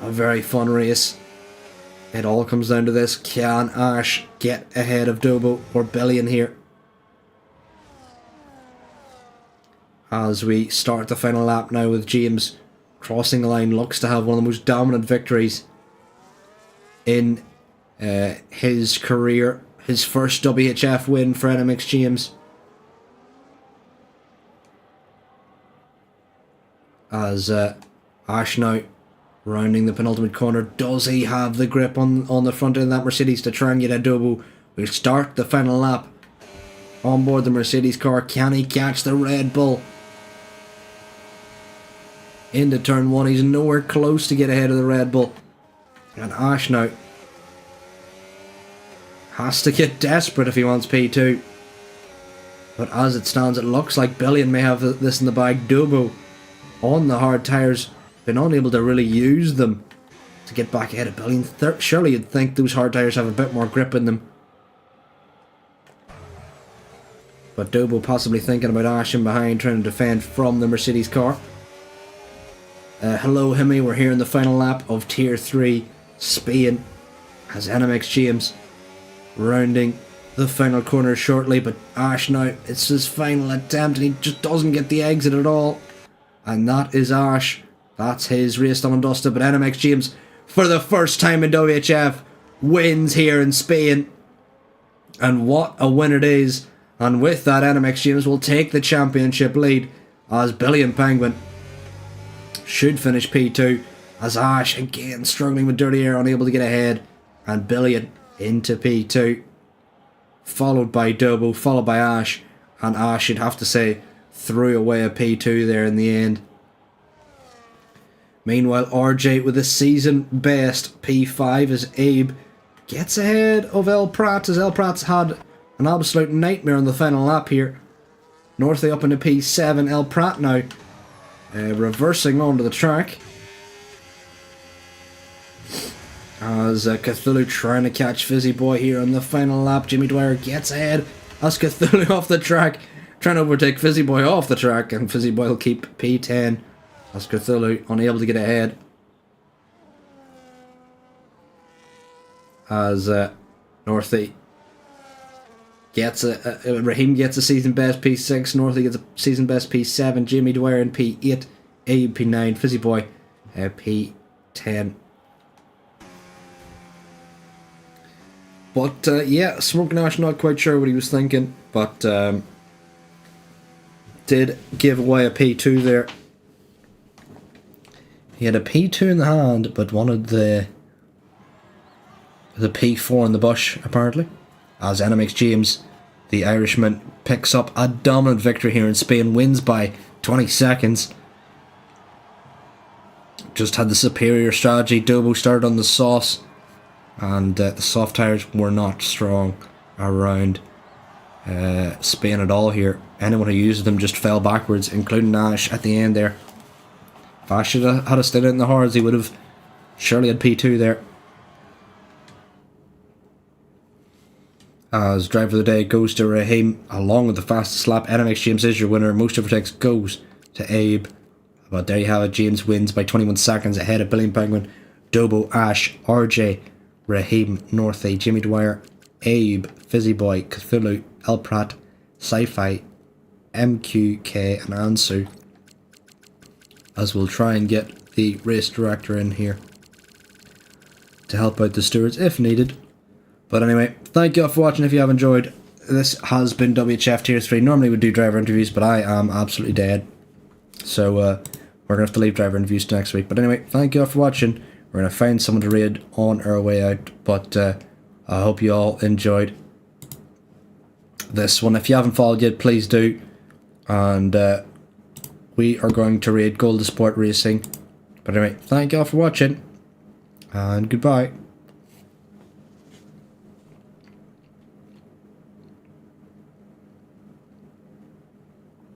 [SPEAKER 3] a very fun race. It all comes down to this. Can Ash get ahead of Dobo or Billion here? As we start the final lap now with James crossing the line, looks to have one of the most dominant victories in his career. His first WHF win for NMX James. As Ash now rounding the penultimate corner. Does he have the grip on the front end of that Mercedes to try and get Adobo? We'll start the final lap on board the Mercedes car. Can he catch the Red Bull? Into turn 1. He's nowhere close to get ahead of the Red Bull. And Ash now has to get desperate if he wants P2. But as it stands, it looks like Billion may have this in the bag. Dobo on the hard tyres, been unable to really use them to get back ahead of Billion. Surely you'd think those hard tyres have a bit more grip in them. But Dobo possibly thinking about Ash in behind, trying to defend from the Mercedes car. Hello Himmy, we're here in the final lap of Tier 3 Spain as NMX James rounding the final corner shortly, but Ash now, it's his final attempt and he just doesn't get the exit at all. And that is Ash. That's his race done and dusted, but NMX James, for the first time in WHF, wins here in Spain. And what a win it is. And with that, NMX James will take the championship lead as Billion Penguin should finish P2, as Ash again struggling with dirty air, unable to get ahead, and Billion into P2, followed by Dobo, followed by Ash, and Ash, you'd have to say, threw away a P2 there in the end. Meanwhile, RJ with a season best P5 as Abe gets ahead of El Prat, as El Prat's had an absolute nightmare on the final lap here. Northey up into P7, El Prat now reversing onto the track. As Cthulhu trying to catch Fizzy Boy here on the final lap. Jimmy Dwyer gets ahead as Cthulhu off the track, trying to overtake Fizzy Boy off the track, and Fizzy Boy will keep P10 as Cthulhu unable to get ahead. As Northey gets Raheem gets a season best P6, Northey gets a season best P7, Jimmy Dwyer in P8, Abe P9, Fizzy Boy P10. But yeah, Smoke Nash, not quite sure what he was thinking, but did give away a P2 there. He had a P2 in the hand, but wanted the P4 in the bush, apparently. As NMX James, the Irishman, picks up a dominant victory here in Spain, wins by 20 seconds. Just had the superior strategy. Dobo started on the sauce, and the soft tyres were not strong around Spain at all here. Anyone who used them just fell backwards, including Ash at the end there. If Ash had stayed in the hards, he would have surely had P2 there. As driver of the day goes to Raheem, along with the fastest lap. NMX James is your winner. Most overtakes goes to Abe. But there you have it. James wins by 21 seconds ahead of Billion Penguin, Dobo, Ash, RJ, Raheem, Northey, Jimmy Dwyer, Abe, Fizzy Boy, Cthulhu, El Prat, Sci-Fi, MQK, and Ansu. As we'll try and get the race director in here to help out the stewards if needed. But anyway, thank you all for watching. If you have enjoyed, this has been WHF Tier 3. Normally we do driver interviews, but I am absolutely dead. So we're going to have to leave driver interviews to next week. But anyway, thank you all for watching. We're going to find someone to raid on our way out. But I hope you all enjoyed this one. If you haven't followed yet, please do. And we are going to raid Gold Sport Racing. But anyway, thank you all for watching. And goodbye.